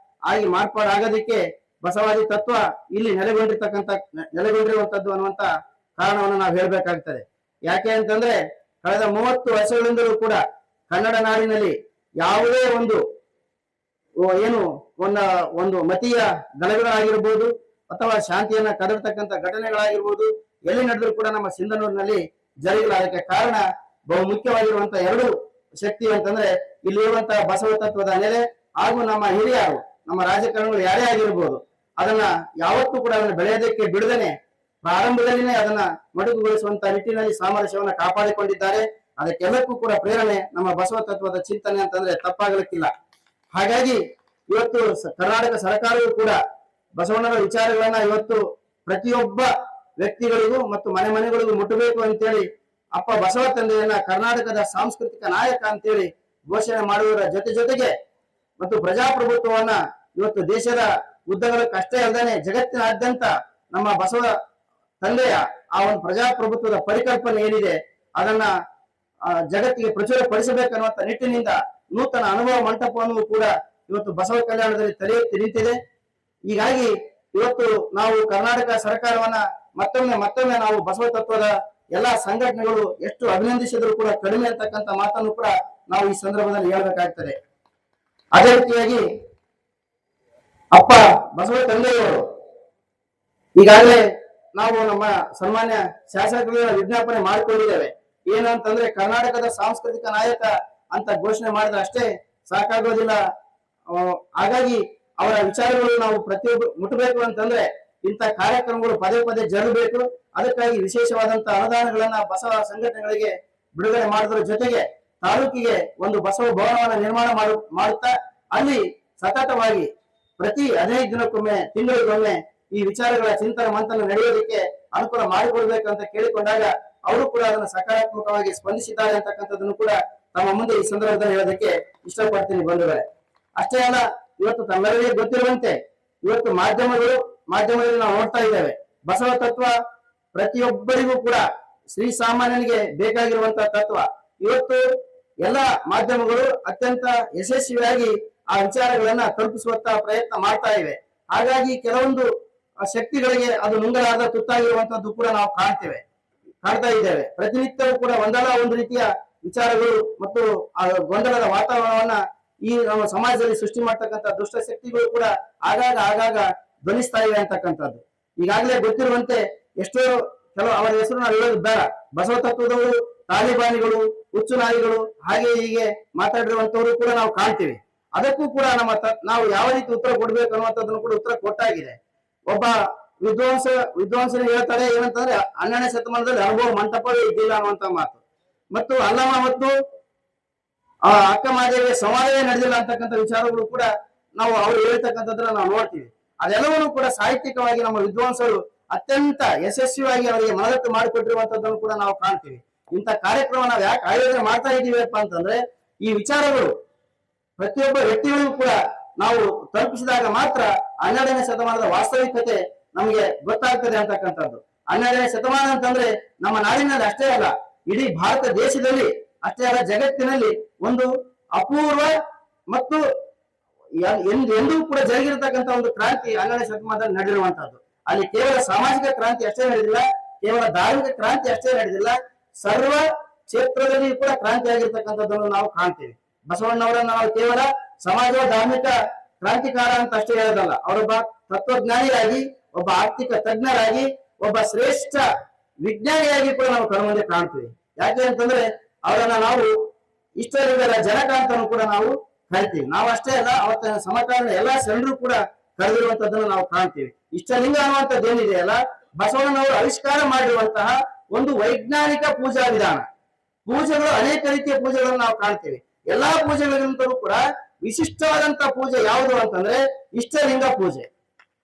ಆಗಿ ಮಾರ್ಪಾಡಾಗೋದಿಕ್ಕೆ ಬಸವಾದಿ ತತ್ವ ಇಲ್ಲಿ ನೆಲೆಗೊಂಡಿರುವಂತದ್ದು ಅನ್ನುವಂತ ಕಾರಣವನ್ನು ನಾವು ಹೇಳ್ಬೇಕಾಗ್ತದೆ. ಯಾಕೆ ಅಂತಂದ್ರೆ ಕಳೆದ 30 ವರ್ಷಗಳಿಂದಲೂ ಕೂಡ ಕನ್ನಡ ನಾಡಿನಲ್ಲಿ ಯಾವುದೇ ಒಂದು ಒಂದು ಮತೀಯ ಗಲಭೆಗಳಾಗಿರ್ಬೋದು ಅಥವಾ ಶಾಂತಿಯನ್ನ ಕದರ್ತಕ್ಕಂಥ ಘಟನೆಗಳಾಗಿರ್ಬೋದು ಎಲ್ಲಿ ನಡೆದ್ರು ಕೂಡ ನಮ್ಮ ಸಿಂಧನೂರಿನಲ್ಲಿ ಜರುಗಿಲ್ಲ. ಅದಕ್ಕೆ ಕಾರಣ ಬಹು ಮುಖ್ಯವಾಗಿರುವಂತಹ 2 ಶಕ್ತಿ ಅಂತಂದ್ರೆ ಇಲ್ಲಿರುವಂತಹ ಬಸವ ತತ್ವದ ನೆಲೆ ಹಾಗೂ ನಮ್ಮ ಹಿರಿಯರು, ನಮ್ಮ ರಾಜಕಾರಣಿಗಳು ಯಾರೇ ಆಗಿರ್ಬೋದು ಅದನ್ನ ಯಾವತ್ತೂ ಕೂಡ ಅದನ್ನ ಬೆಳೆಯೋದಕ್ಕೆ ಬಿಡದೇನೆ ಪ್ರಾರಂಭದಲ್ಲಿನೇ ಅದನ್ನ ಮೊಟಕುಗೊಳಿಸುವಂತ ನಿಟ್ಟಿನಲ್ಲಿ ಸಾಮರಸ್ಯವನ್ನ ಕಾಪಾಡಿಕೊಂಡಿದ್ದಾರೆ. ಅದಕ್ಕೆಲ್ಲಕ್ಕೂ ಕೂಡ ಪ್ರೇರಣೆ ನಮ್ಮ ಬಸವ ತತ್ವದ ಚಿಂತನೆ ಅಂತಂದ್ರೆ ತಪ್ಪಾಗಲಿಕ್ಕಿಲ್ಲ. ಹಾಗಾಗಿ ಇವತ್ತು ಕರ್ನಾಟಕ ಸರ್ಕಾರವೂ ಕೂಡ ಬಸವಣ್ಣನ ವಿಚಾರಗಳನ್ನ ಇವತ್ತು ಪ್ರತಿಯೊಬ್ಬ ವ್ಯಕ್ತಿಗಳಿಗೂ ಮತ್ತು ಮನೆಗಳಿಗೂ ಮುಟ್ಟಬೇಕು ಅಂತೇಳಿ ಅಪ್ಪ ಬಸವ ತಂದೆಯನ್ನ ಕರ್ನಾಟಕದ ಸಾಂಸ್ಕೃತಿಕ ನಾಯಕ ಅಂತೇಳಿ ಘೋಷಣೆ ಮಾಡುವುದರ ಜೊತೆಗೆ ಮತ್ತು ಪ್ರಜಾಪ್ರಭುತ್ವವನ್ನ ಇವತ್ತು ದೇಶದ ಉದ್ದಗಲಕ್ಕೂ ಅಷ್ಟೇ ಅಲ್ಲದೆ ಜಗತ್ತಿನಾದ್ಯಂತ ನಮ್ಮ ಬಸವ ತಂದೆಯ ಆ ಒಂದು ಪ್ರಜಾಪ್ರಭುತ್ವದ ಪರಿಕಲ್ಪನೆ ಏನಿದೆ ಅದನ್ನ ಜಗತ್ತಿಗೆ ಪ್ರಚುರಪಡಿಸಬೇಕನ್ನುವಂತ ನಿಟ್ಟಿನಿಂದ ನೂತನ ಅನುಭವ ಮಂಟಪವನ್ನು ಕೂಡ ಇವತ್ತು ಬಸವ ಕಲ್ಯಾಣದಲ್ಲಿ ತಲೆ ಎತ್ತಿ ನಿಂತಿದೆ. ಹೀಗಾಗಿ ಇವತ್ತು ನಾವು ಕರ್ನಾಟಕ ಸರ್ಕಾರವನ್ನ ಮತ್ತೊಮ್ಮೆ ನಾವು ಬಸವ ತತ್ವದ ಎಲ್ಲಾ ಸಂಘಟನೆಗಳು ಎಷ್ಟು ಅಭಿನಂದಿಸಿದ್ರು ಕೂಡ ಕಡಿಮೆ ಅಂತಕ್ಕಂಥ ಮಾತನ್ನು ಕೂಡ ನಾವು ಈ ಸಂದರ್ಭದಲ್ಲಿ ಹೇಳ್ಬೇಕಾಗ್ತದೆ. ಅದೇ ರೀತಿಯಾಗಿ ಅಪ್ಪ ಬಸವ ತಂದೆಯವರು ಈಗಾಗಲೇ ನಾವು ನಮ್ಮ ಸನ್ಮಾನ್ಯ ಶಾಸಕರ ವಿಜ್ಞಾಪನೆ ಮಾಡಿಕೊಂಡಿದ್ದೇವೆ. ಏನಂತಂದ್ರೆ ಕರ್ನಾಟಕದ ಸಾಂಸ್ಕೃತಿಕ ನಾಯಕ ಅಂತ ಘೋಷಣೆ ಮಾಡಿದ್ರೆ ಅಷ್ಟೇ ಸಾಕಾಗೋದಿಲ್ಲ. ಹಾಗಾಗಿ ಅವರ ವಿಚಾರಗಳು ನಾವು ಪ್ರತಿಯೊಬ್ಬರು ಮುಟ್ಟಬೇಕು ಅಂತಂದ್ರೆ ಇಂಥ ಕಾರ್ಯಕ್ರಮಗಳು ಪದೇ ಜರುಗಬೇಕು. ಅದಕ್ಕಾಗಿ ವಿಶೇಷವಾದಂತಹ ಅನುದಾನಗಳನ್ನ ಬಸವ ಸಂಘಟನೆಗಳಿಗೆ ಬಿಡುಗಡೆ ಮಾಡೋದ್ರ ಜೊತೆಗೆ ತಾಲೂಕಿಗೆ ಒಂದು ಬಸವ ಭವನವನ್ನ ನಿರ್ಮಾಣ ಮಾಡುತ್ತಾ ಅಲ್ಲಿ ಸತತವಾಗಿ ಪ್ರತಿ 15 ದಿನಕ್ಕೊಮ್ಮೆ ತಿಂಗಳಿಗೊಮ್ಮೆ ಈ ವಿಚಾರಗಳ ಚಿಂತನೆ ಮಂಥನ ನಡೆಯೋದಕ್ಕೆ ಅನುಕೂಲ ಮಾಡಿಕೊಡ್ಬೇಕಂತ ಕೇಳಿಕೊಂಡಾಗ ಅವರು ಕೂಡ ಅದನ್ನು ಸಕಾರಾತ್ಮಕವಾಗಿ ಸ್ಪಂದಿಸಿದ್ದಾರೆ ಅಂತಕ್ಕಂಥದ್ದನ್ನು ಕೂಡ ತಮ್ಮ ಮುಂದೆ ಈ ಸಂದರ್ಭದಲ್ಲಿ ಹೇಳೋದಕ್ಕೆ ಇಷ್ಟಪಡ್ತೀನಿ ಬಂಧುಗಳೇ. ಅಷ್ಟೇ ಅಲ್ಲ, ಇವತ್ತು ತಮ್ಮೆಲ್ಲರಿಗೂ ಗೊತ್ತಿರುವಂತೆ ಇವತ್ತು ಮಾಧ್ಯಮದಲ್ಲಿ ನಾವು ನೋಡ್ತಾ ಇದ್ದೇವೆ ಬಸವ ತತ್ವ ಪ್ರತಿಯೊಬ್ಬರಿಗೂ ಕೂಡ ಶ್ರೀಸಾಮಾನ್ಯನಿಗೆ ಬೇಕಾಗಿರುವಂತಹ ತತ್ವ. ಇವತ್ತು ಎಲ್ಲ ಮಾಧ್ಯಮಗಳು ಅತ್ಯಂತ ಯಶಸ್ವಿಯಾಗಿ ಆ ವಿಚಾರಗಳನ್ನ ತಲುಪಿಸುವಂತ ಪ್ರಯತ್ನ ಮಾಡ್ತಾ ಇವೆ. ಹಾಗಾಗಿ ಕೆಲವೊಂದು ಶಕ್ತಿಗಳಿಗೆ ಅದು ನುಂಗಲಾದ ತುತ್ತಾಗಿರುವಂತದ್ದು ಕೂಡ ನಾವು ಕಾಣ್ತಾ ಇದ್ದೇವೆ. ಪ್ರತಿನಿತ್ಯವೂ ಕೂಡ ಒಂದಲ್ಲ ಒಂದು ರೀತಿಯ ವಿಚಾರಗಳು ಮತ್ತು ಆ ಗೊಂದಲದ ವಾತಾವರಣವನ್ನ ಈ ನಮ್ಮ ಸಮಾಜದಲ್ಲಿ ಸೃಷ್ಟಿ ಮಾಡ್ತಕ್ಕಂಥ ದುಷ್ಟ ಶಕ್ತಿಗಳು ಕೂಡ ಆಗಾಗ ಧ್ವನಿಸ್ತಾ ಇವೆ ಅಂತಕ್ಕಂಥದ್ದು. ಈಗಾಗಲೇ ಗೊತ್ತಿರುವಂತೆ ಎಷ್ಟೋ ಕೆಲವು ಅವರ ಹೆಸರು ನಾವು ಹೇಳೋದು ಬೇಡ, ಬಸವ ತತ್ವದವರು ತಾಲಿಬಾನಿಗಳು, ಹುಚ್ಚು ನಾಯಿಗಳು, ಹಾಗೆ ಹೀಗೆ ಮಾತಾಡಿರುವಂತವರು ಕೂಡ ನಾವು ಕಾಣ್ತೀವಿ. ಅದಕ್ಕೂ ಕೂಡ ನಾವು ಯಾವ ರೀತಿ ಉತ್ತರ ಕೊಡ್ಬೇಕು ಅನ್ನುವಂಥದ್ದನ್ನು ಕೂಡ ಉತ್ತರ ಕೊಟ್ಟಾಗಿದೆ. ಒಬ್ಬ ವಿದ್ವಾಂಸರು ಹೇಳ್ತಾರೆ ಏನಂತಂದ್ರೆ 12ನೇ ಶತಮಾನದಲ್ಲಿ ಅನುಭವ ಮಂಟಪವೇ ಇದ್ದಿಲ್ಲ ಅನ್ನುವಂತ ಮಾತು, ಮತ್ತು ಅಲ್ಲಮ ಮತ್ತು ಅಕ್ಕ ಮಾದೇವಿಯ ಸಂವಾದವೇ ನಡೆದಿಲ್ಲ ಅಂತಕ್ಕಂಥ ವಿಚಾರಗಳು ಕೂಡ ನಾವು ಅವರು ಹೇಳ್ತಕ್ಕಂಥದ್ದನ್ನ ನಾವು ನೋಡ್ತೀವಿ. ಅದೆಲ್ಲವನ್ನೂ ಕೂಡ ಸಾಹಿತ್ಯಿಕವಾಗಿ ನಮ್ಮ ವಿದ್ವಾಂಸರು ಅತ್ಯಂತ ಯಶಸ್ವಿಯಾಗಿ ಅವರಿಗೆ ಮನದಟ್ಟು ಮಾಡಿಕೊಟ್ಟಿರುವಂತದ್ದನ್ನು ಕೂಡ ನಾವು ಕಾಣ್ತೀವಿ. ಇಂಥ ಕಾರ್ಯಕ್ರಮ ನಾವು ಯಾಕೆ ಆಯೋಜನೆ ಮಾಡ್ತಾ ಇದ್ದೀವಪ್ಪ ಅಂತಂದ್ರೆ ಈ ವಿಚಾರಗಳು ಪ್ರತಿಯೊಬ್ಬ ವ್ಯಕ್ತಿಗಳಿಗೂ ಕೂಡ ನಾವು ತಲುಪಿಸಿದಾಗ ಮಾತ್ರ 12ನೇ ಶತಮಾನದ ವಾಸ್ತವಿಕತೆ ನಮಗೆ ಗೊತ್ತಾಗ್ತದೆ ಅಂತಕ್ಕಂಥದ್ದು. 12ನೇ ಶತಮಾನ ಅಂತಂದ್ರೆ ನಮ್ಮ ನಾಡಿನಲ್ಲಿ ಅಷ್ಟೇ ಅಲ್ಲ, ಇಡೀ ಭಾರತ ದೇಶದಲ್ಲಿ ಅಷ್ಟೇ ಅಲ್ಲ, ಜಗತ್ತಿನಲ್ಲಿ ಒಂದು ಅಪೂರ್ವ ಮತ್ತು ಎಂದೂ ಕೂಡ ಜರುಗಿರತಕ್ಕಂಥ ಒಂದು ಕ್ರಾಂತಿ 12ನೇ ಶತಮಾನದಲ್ಲಿ ನಡೆದಿರುವಂತಹದ್ದು. ಅಲ್ಲಿ ಕೇವಲ ಸಾಮಾಜಿಕ ಕ್ರಾಂತಿ ಅಷ್ಟೇ ನಡೆದಿಲ್ಲ, ಕೇವಲ ಧಾರ್ಮಿಕ ಕ್ರಾಂತಿ ಅಷ್ಟೇ ನಡೆದಿಲ್ಲ, ಸರ್ವ ಕ್ಷೇತ್ರದಲ್ಲಿ ಕೂಡ ಕ್ರಾಂತಿ ಆಗಿರ್ತಕ್ಕಂಥದ್ದನ್ನು ನಾವು ಕಾಣ್ತೀವಿ. ಬಸವಣ್ಣವರನ್ನ ನಾವು ಕೇವಲ ಸಮಾಜ ಧಾರ್ಮಿಕ ಕ್ರಾಂತಿಕಾರ ಅಂತ ಅಷ್ಟೇ ಹೇಳೋದಲ್ಲ, ಅವರೊಬ್ಬ ತತ್ವಜ್ಞಾನಿಯಾಗಿ, ಒಬ್ಬ ಆರ್ಥಿಕ ತಜ್ಞರಾಗಿ, ಒಬ್ಬ ಶ್ರೇಷ್ಠ ವಿಜ್ಞಾನಿಯಾಗಿ ಕೂಡ ನಾವು ಕಣ್ಮುಂದೆ ಕಾಣ್ತೀವಿ. ಯಾಕೆ ಅಂತಂದ್ರೆ ಅವರನ್ನ ನಾವು ಇಷ್ಟಲಿಂಗದ ಜನಕ ಅಂತಾನು ಕೂಡ ನಾವು ಕರಿತೀವಿ. ನಾವು ಅಷ್ಟೇ ಅಲ್ಲ, ಅವತ್ತಿನ ಸಮಕಾಲೀನ ಎಲ್ಲಾ ಶರಣರು ಕೂಡ ಕರೆದಿರುವಂತದ್ದನ್ನು ನಾವು ಕಾಣ್ತೀವಿ. ಇಷ್ಟಲಿಂಗ ಅನ್ನುವಂಥದ್ದು ಏನಿದೆಯಲ್ಲ, ಬಸವಣ್ಣನವರು ಆವಿಷ್ಕಾರ ಮಾಡಿರುವಂತಹ ಒಂದು ವೈಜ್ಞಾನಿಕ ಪೂಜಾ ವಿಧಾನ. ಪೂಜೆಗಳು ಅನೇಕ ರೀತಿಯ ಪೂಜೆಗಳನ್ನು ನಾವು ಕಾಣ್ತೀವಿ. ಎಲ್ಲಾ ಪೂಜೆಗಳಿಗಿಂತಲೂ ಕೂಡ ವಿಶಿಷ್ಟವಾದಂತಹ ಪೂಜೆ ಯಾವುದು ಅಂತಂದ್ರೆ ಇಷ್ಟಲಿಂಗ ಪೂಜೆ.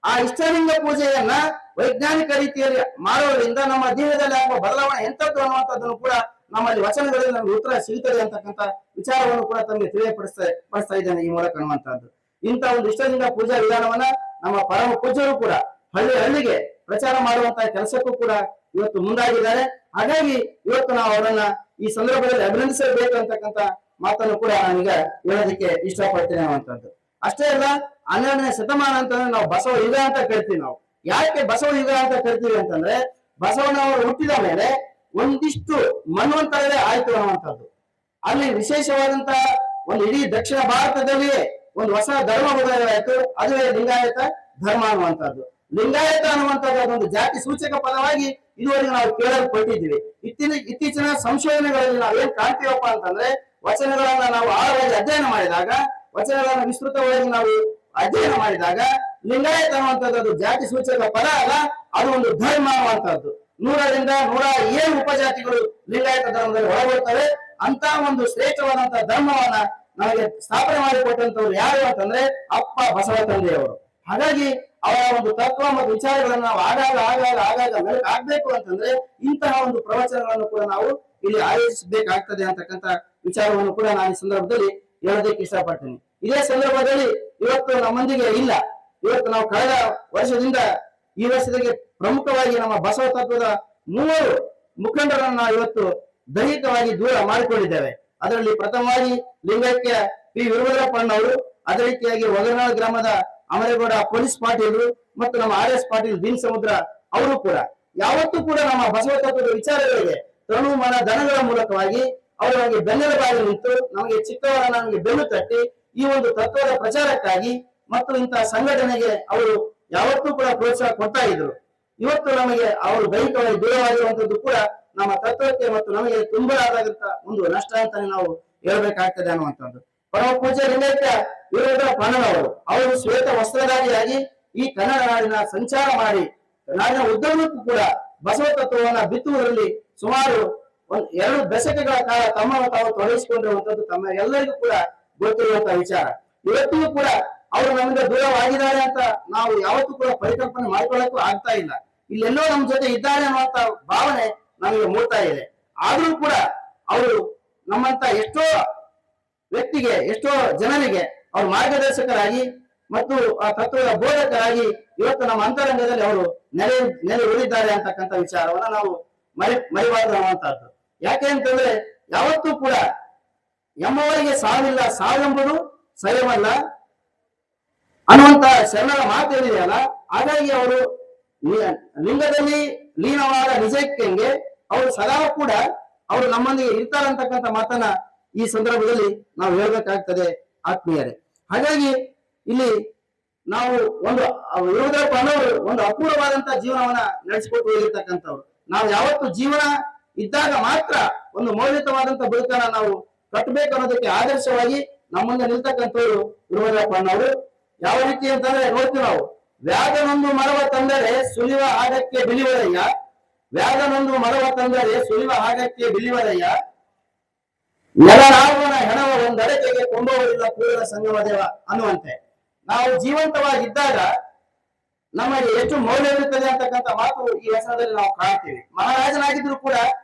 ಆ ಇಷ್ಟಲಿಂಗ ಪೂಜೆಯನ್ನ ವೈಜ್ಞಾನಿಕ ರೀತಿಯಲ್ಲಿ ಮಾಡೋದ್ರಿಂದ ನಮ್ಮ ದೇಹದಲ್ಲಿ ಆಗುವ ಬದಲಾವಣೆ ಎಂತದ್ದು ಅನ್ನುವಂಥದ್ದನ್ನು ಕೂಡ ನಮ್ಮಲ್ಲಿ ವಚನಗಳಲ್ಲಿ ನಮಗೆ ಉತ್ತರ ಸಿಗುತ್ತದೆ ಅಂತಕ್ಕಂಥ ವಿಚಾರವನ್ನು ಕೂಡ ತಮಗೆ ತಿಳಿಯಪಡಿಸ್ತಾ ಇದ್ದೇನೆ ಈ ಮೂಲಕ ಅನ್ನುವಂಥದ್ದು. ಇಂಥ ಒಂದು ಇಷ್ಟಲಿಂಗ ಪೂಜಾ ವಿಧಾನವನ್ನ ನಮ್ಮ ಪರಮ ಪೂಜ್ಯರು ಕೂಡ ಹಳ್ಳಿಗೆ ಪ್ರಚಾರ ಮಾಡುವಂತಹ ಕೆಲಸಕ್ಕೂ ಕೂಡ ಇವತ್ತು ಮುಂದಾಗಿದ್ದಾರೆ. ಹಾಗಾಗಿ ಇವತ್ತು ನಾವು ಅವರನ್ನ ಈ ಸಂದರ್ಭದಲ್ಲಿ ಅಭಿನಂದಿಸಬೇಕು ಅಂತಕ್ಕಂಥ ಮಾತನ್ನು ಕೂಡ ನಾನೀಗ ಹೇಳೋದಕ್ಕೆ ಇಷ್ಟಪಡ್ತೇನೆ ಅನ್ನುವಂಥದ್ದು. ಅಷ್ಟೇ ಅಲ್ಲ, 12ನೇ ಶತಮಾನ ಅಂತಂದ್ರೆ ನಾವು ಬಸವ ಯುಗ ಅಂತ ಕರಿತೀವಿ. ನಾವು ಯಾಕೆ ಬಸವ ಯುಗ ಅಂತ ಕರಿತೀವಿ ಅಂತಂದ್ರೆ ಬಸವನವರು ಹುಟ್ಟಿದ ಮೇಲೆ ಒಂದಿಷ್ಟು ಮನ್ವಂತರವೇ ಆಯ್ತು ಅನ್ನುವಂಥದ್ದು. ಅಲ್ಲಿ ವಿಶೇಷವಾದಂತಹ ಒಂದು ಇಡೀ ದಕ್ಷಿಣ ಭಾರತದಲ್ಲಿಯೇ ಒಂದು ಹೊಸ ಧರ್ಮ ಉದಯವಾಯಿತು. ಅದುವೇ ಲಿಂಗಾಯತ ಧರ್ಮ ಅನ್ನುವಂಥದ್ದು. ಲಿಂಗಾಯತ ಅನ್ನುವಂಥದ್ದು ಅದೊಂದು ಜಾತಿ ಸೂಚಕ ಪದವಾಗಿ ಇದುವರೆಗೆ ನಾವು ಕೇಳಲ್ಪಟ್ಟಿದ್ದೀವಿ. ಇತ್ತೀಚಿನ ಸಂಶೋಧನೆಗಳಲ್ಲಿ ನಾವೇನ್ ಕಾಣ್ತೀವಪ್ಪ ಅಂತಂದ್ರೆ ವಚನಗಳನ್ನ ನಾವು ಆಳವಾಗಿ ಅಧ್ಯಯನ ಮಾಡಿದಾಗ, ವಚನಗಳನ್ನ ವಿಸ್ತೃತವಾಗಿ ನಾವು ಅಧ್ಯಯನ ಮಾಡಿದಾಗ ಲಿಂಗಾಯತ ಅನ್ನುವಂಥದ್ದು ಅದು ಜಾತಿ ಸೂಚಕ ಪದ ಅಲ್ಲ, ಅದು ಒಂದು ಧರ್ಮ ಅನ್ನುವಂಥದ್ದು. 100ರಿಂದ 107 ಉಪಜಾತಿಗಳು ಲಿಂಗಾಯತ ಧರ್ಮದಲ್ಲಿ ಒಳಗೊಳ್ತವೆ. ಅಂತ ಒಂದು ಶ್ರೇಷ್ಠವಾದಂತಹ ಧರ್ಮವನ್ನ ನಮಗೆ ಸ್ಥಾಪನೆ ಮಾಡಿಕೊಟ್ಟಂತವ್ರು ಯಾರು ಅಂತಂದ್ರೆ ಅಪ್ಪ ಬಸವ ತಂದೆಯವರು. ಹಾಗಾಗಿ ಅವರ ಒಂದು ತತ್ವ ಮತ್ತು ವಿಚಾರಗಳನ್ನು ನಾವು ಆಗಾಗ ಮೆಲುಕು ಆಗ್ಬೇಕು ಅಂತಂದ್ರೆ ಇಂತಹ ಒಂದು ಪ್ರವಚನಗಳನ್ನು ಕೂಡ ನಾವು ಇಲ್ಲಿ ಆಯೋಜಿಸಬೇಕಾಗ್ತದೆ ಅಂತಕ್ಕಂಥ ವಿಚಾರವನ್ನು ಕೂಡ ನಾನು ಈ ಸಂದರ್ಭದಲ್ಲಿ ಹೇಳೋದಕ್ಕೆ ಇಷ್ಟಪಡ್ತೀನಿ. ಇದೇ ಸಂದರ್ಭದಲ್ಲಿ ಇವತ್ತು ನಮ್ಮೊಂದಿಗೆ ಇಲ್ಲ. ಇವತ್ತು ನಾವು ಕಳೆದ ವರ್ಷದಿಂದ ಈ ವರ್ಷದಲ್ಲಿ ಪ್ರಮುಖವಾಗಿ ನಮ್ಮ ಬಸವ ತತ್ವದ 3 ಮುಖಂಡರನ್ನು ನಾವು ಇವತ್ತು ದೈಹಿಕವಾಗಿ ದೂರ ಮಾಡಿಕೊಂಡಿದ್ದೇವೆ. ಅದರಲ್ಲಿ ಪ್ರಥಮವಾಗಿ ಲಿಂಗೈಕ್ಯ ಪಿ ವೀರಭದ್ರಪ್ಪನವರು, ಅದೇ ರೀತಿಯಾಗಿ ಒಗರನಾಳ ಗ್ರಾಮದ ಅಮರೇಗೌಡ ಪೊಲೀಸ್ ಪಾಟೀಲರು ಮತ್ತು ನಮ್ಮ RS ಪಾಟೀಲ್ ದೀನ್ ಸಮುದ್ರ ಅವರು ಕೂಡ ಯಾವತ್ತೂ ಕೂಡ ನಮ್ಮ ಬಸವ ತತ್ವದ ವಿಚಾರಗಳಿಗೆ ತನು ಮನ ಧನಗಳ ಮೂಲಕವಾಗಿ ಅವರು ನಮಗೆ ಬೆನ್ನೆಲುಬಾಗಿ ನಿಂತು ನಮಗೆ ಚಿಕ್ಕವರ ನಮಗೆ ಬೆನ್ನು ತಟ್ಟಿ ಈ ಒಂದು ತತ್ವದ ಪ್ರಚಾರಕ್ಕಾಗಿ ಮತ್ತು ಇಂತಹ ಸಂಘಟನೆಗೆ ಅವರು ಯಾವತ್ತೂ ಕೂಡ ಪ್ರೋತ್ಸಾಹ ಕೊಡ್ತಾ ಇದ್ರು. ಇವತ್ತು ನಮಗೆ ಅವರು ದೈಹಿಕವಾಗಿ ದೂರವಾಗಿರುವಂತದ್ದು ಕೂಡ ನಮ್ಮ ತತ್ವಕ್ಕೆ ಮತ್ತು ನಮಗೆ ತುಂಬಲಾದಂತ ಒಂದು ನಷ್ಟ ಅಂತಾನೆ ನಾವು ಹೇಳ್ಬೇಕಾಗ್ತದೆ ಅನ್ನುವಂಥದ್ದು. ಪರಮ ಪೂಜ್ಯ ಲಿಂಗೈಕ್ಯ ವೀರಭದ್ರಪ್ಪನವರು ಅವರು ಶ್ವೇತ ವಸ್ತ್ರಧಾರಿಯಾಗಿ ಈ ಕನ್ನಡ ನಾಡಿನ ಸಂಚಾರ ಮಾಡಿ ನಾಡಿನ ಉದ್ದಕ್ಕೂ ಕೂಡ ಬಸವ ತತ್ವವನ್ನ ಬಿತ್ತುವುದರಲ್ಲಿ ಸುಮಾರು 2 ದಶಕಗಳ ಕಾಲ ತಮ್ಮನ್ನು ತಾವು ತೊಡಗಿಸಿಕೊಂಡಿರುವಂತದ್ದು ತಮ್ಮ ಎಲ್ಲರಿಗೂ ಕೂಡ ಗೊತ್ತಿರುವಂತಹ ವಿಚಾರ. ಇವತ್ತಿಗೂ ಕೂಡ ಅವರು ನಮ್ಮಿಂದ ದೂರವಾಗಿದ್ದಾರೆ ಅಂತ ನಾವು ಯಾವತ್ತೂ ಕೂಡ ಪರಿಕಲ್ಪನೆ ಮಾಡ್ಕೊಳ್ಳಕ್ಕೂ ಆಗ್ತಾ ಇಲ್ಲ. ಇಲ್ಲೆಲ್ಲೋ ನಮ್ಮ ಜೊತೆ ಇದ್ದಾರೆ ಅನ್ನುವಂತ ಭಾವನೆ ನಮಗೆ ಮೂಡ್ತಾ ಇದೆ. ಆದ್ರೂ ಕೂಡ ಅವರು ನಮ್ಮಂತ ಎಷ್ಟೋ ವ್ಯಕ್ತಿಗೆ, ಎಷ್ಟೋ ಜನರಿಗೆ ಅವರು ಮಾರ್ಗದರ್ಶಕರಾಗಿ ಮತ್ತು ಆ ತತ್ವದ ಬೋಧಕರಾಗಿ ಇವತ್ತು ನಮ್ಮ ಅಂತರಂಗದಲ್ಲಿ ಅವರು ನೆಲೆ ಉಳಿದಿದ್ದಾರೆ ಅಂತಕ್ಕಂಥ ವಿಚಾರವನ್ನ ನಾವು ಮರಿಬಾರದು ಅನ್ನುವಂತಹದ್ದು. ಯಾಕೆ ಅಂತಂದ್ರೆ ಯಾವತ್ತೂ ಕೂಡ ಎಮ್ಮವರಿಗೆ ಸಾವಿಲ್ಲ, ಸಾವೆಂಬುದು ಸರಿಯಲ್ಲ ಅನ್ನುವಂತ ಶರಣರ ಮಾತು ಏನಿದೆಯಲ್ಲ, ಹಾಗಾಗಿ ಅವರು ಲಿಂಗದಲ್ಲಿ ಲೀನವಾದ ನಿಜಕ್ಕೆ ಅವರು ಸದಾ ಕೂಡ ಅವರು ನಮ್ಮೊಂದಿಗೆ ಇರ್ತಾರಂತಕ್ಕಂಥ ಮಾತನ್ನ ಈ ಸಂದರ್ಭದಲ್ಲಿ ನಾವು ಹೇಳ್ಬೇಕಾಗ್ತದೆ ಆತ್ಮೀಯರೇ. ಹಾಗಾಗಿ ಇಲ್ಲಿ ನಾವು ಒಂದು ವೀರಭದ್ರಪ್ಪನವರು ಒಂದು ಅಪೂರ್ವವಾದಂತಹ ಜೀವನವನ್ನ ನಡೆಸಿಕೊಟ್ಟು ಹೋಗಿರ್ತಕ್ಕಂಥವ್ರು. ನಾವು ಯಾವತ್ತು ಜೀವನ ಇದ್ದಾಗ ಮಾತ್ರ ಒಂದು ಮೌಲ್ಯಯುತವಾದಂತ ಬದುಕನ್ನ ನಾವು ಕಟ್ಟಬೇಕು ಅನ್ನೋದಕ್ಕೆ ಆದರ್ಶವಾಗಿ ನಮ್ಮಂದೆ ನಿಲ್ತಕ್ಕಂಥವ್ರು ವೀರಭದ್ರಪ್ಪನವರು. ಯಾವ ರೀತಿ ಅಂತಂದ್ರೆ ನೋಡ್ತೀವಿ ನಾವು, ವ್ಯಾಗನೊಂದು ಮರವ ತಂದರೆ ಸುಲಿವ ಆಗಕ್ಕೆ ಬಿಲಿವರಯ್ಯ, ವ್ಯಾಗನೊಂದು ಮರವ ತಂದರೆ ಸುಲಿವ ಆಗಕ್ಕೆ ಬಿಲಿವರಯ್ಯ, ನೆಲರಾವಣ ಹೆಣವ ಒಂದಡಕೆಗೆ ಕೊಂಬುವುದಿಲ್ಲ ಪೂರ್ಣ ಸಂಗಮ ದೇವ ಅನ್ನುವಂತೆ ನಾವು ಜೀವಂತವಾಗಿದ್ದಾಗ ನಮಗೆ ಎಷ್ಟು ಮೌಲ್ಯವಿರುತ್ತದೆ ಅಂತಕ್ಕಂಥ ಮಾತು ಈ ಹೆಸರಲ್ಲಿ ನಾವು ಕಾಣ್ತೀವಿ. ಮಹಾರಾಜನಾಗಿದ್ರು ಕೂಡ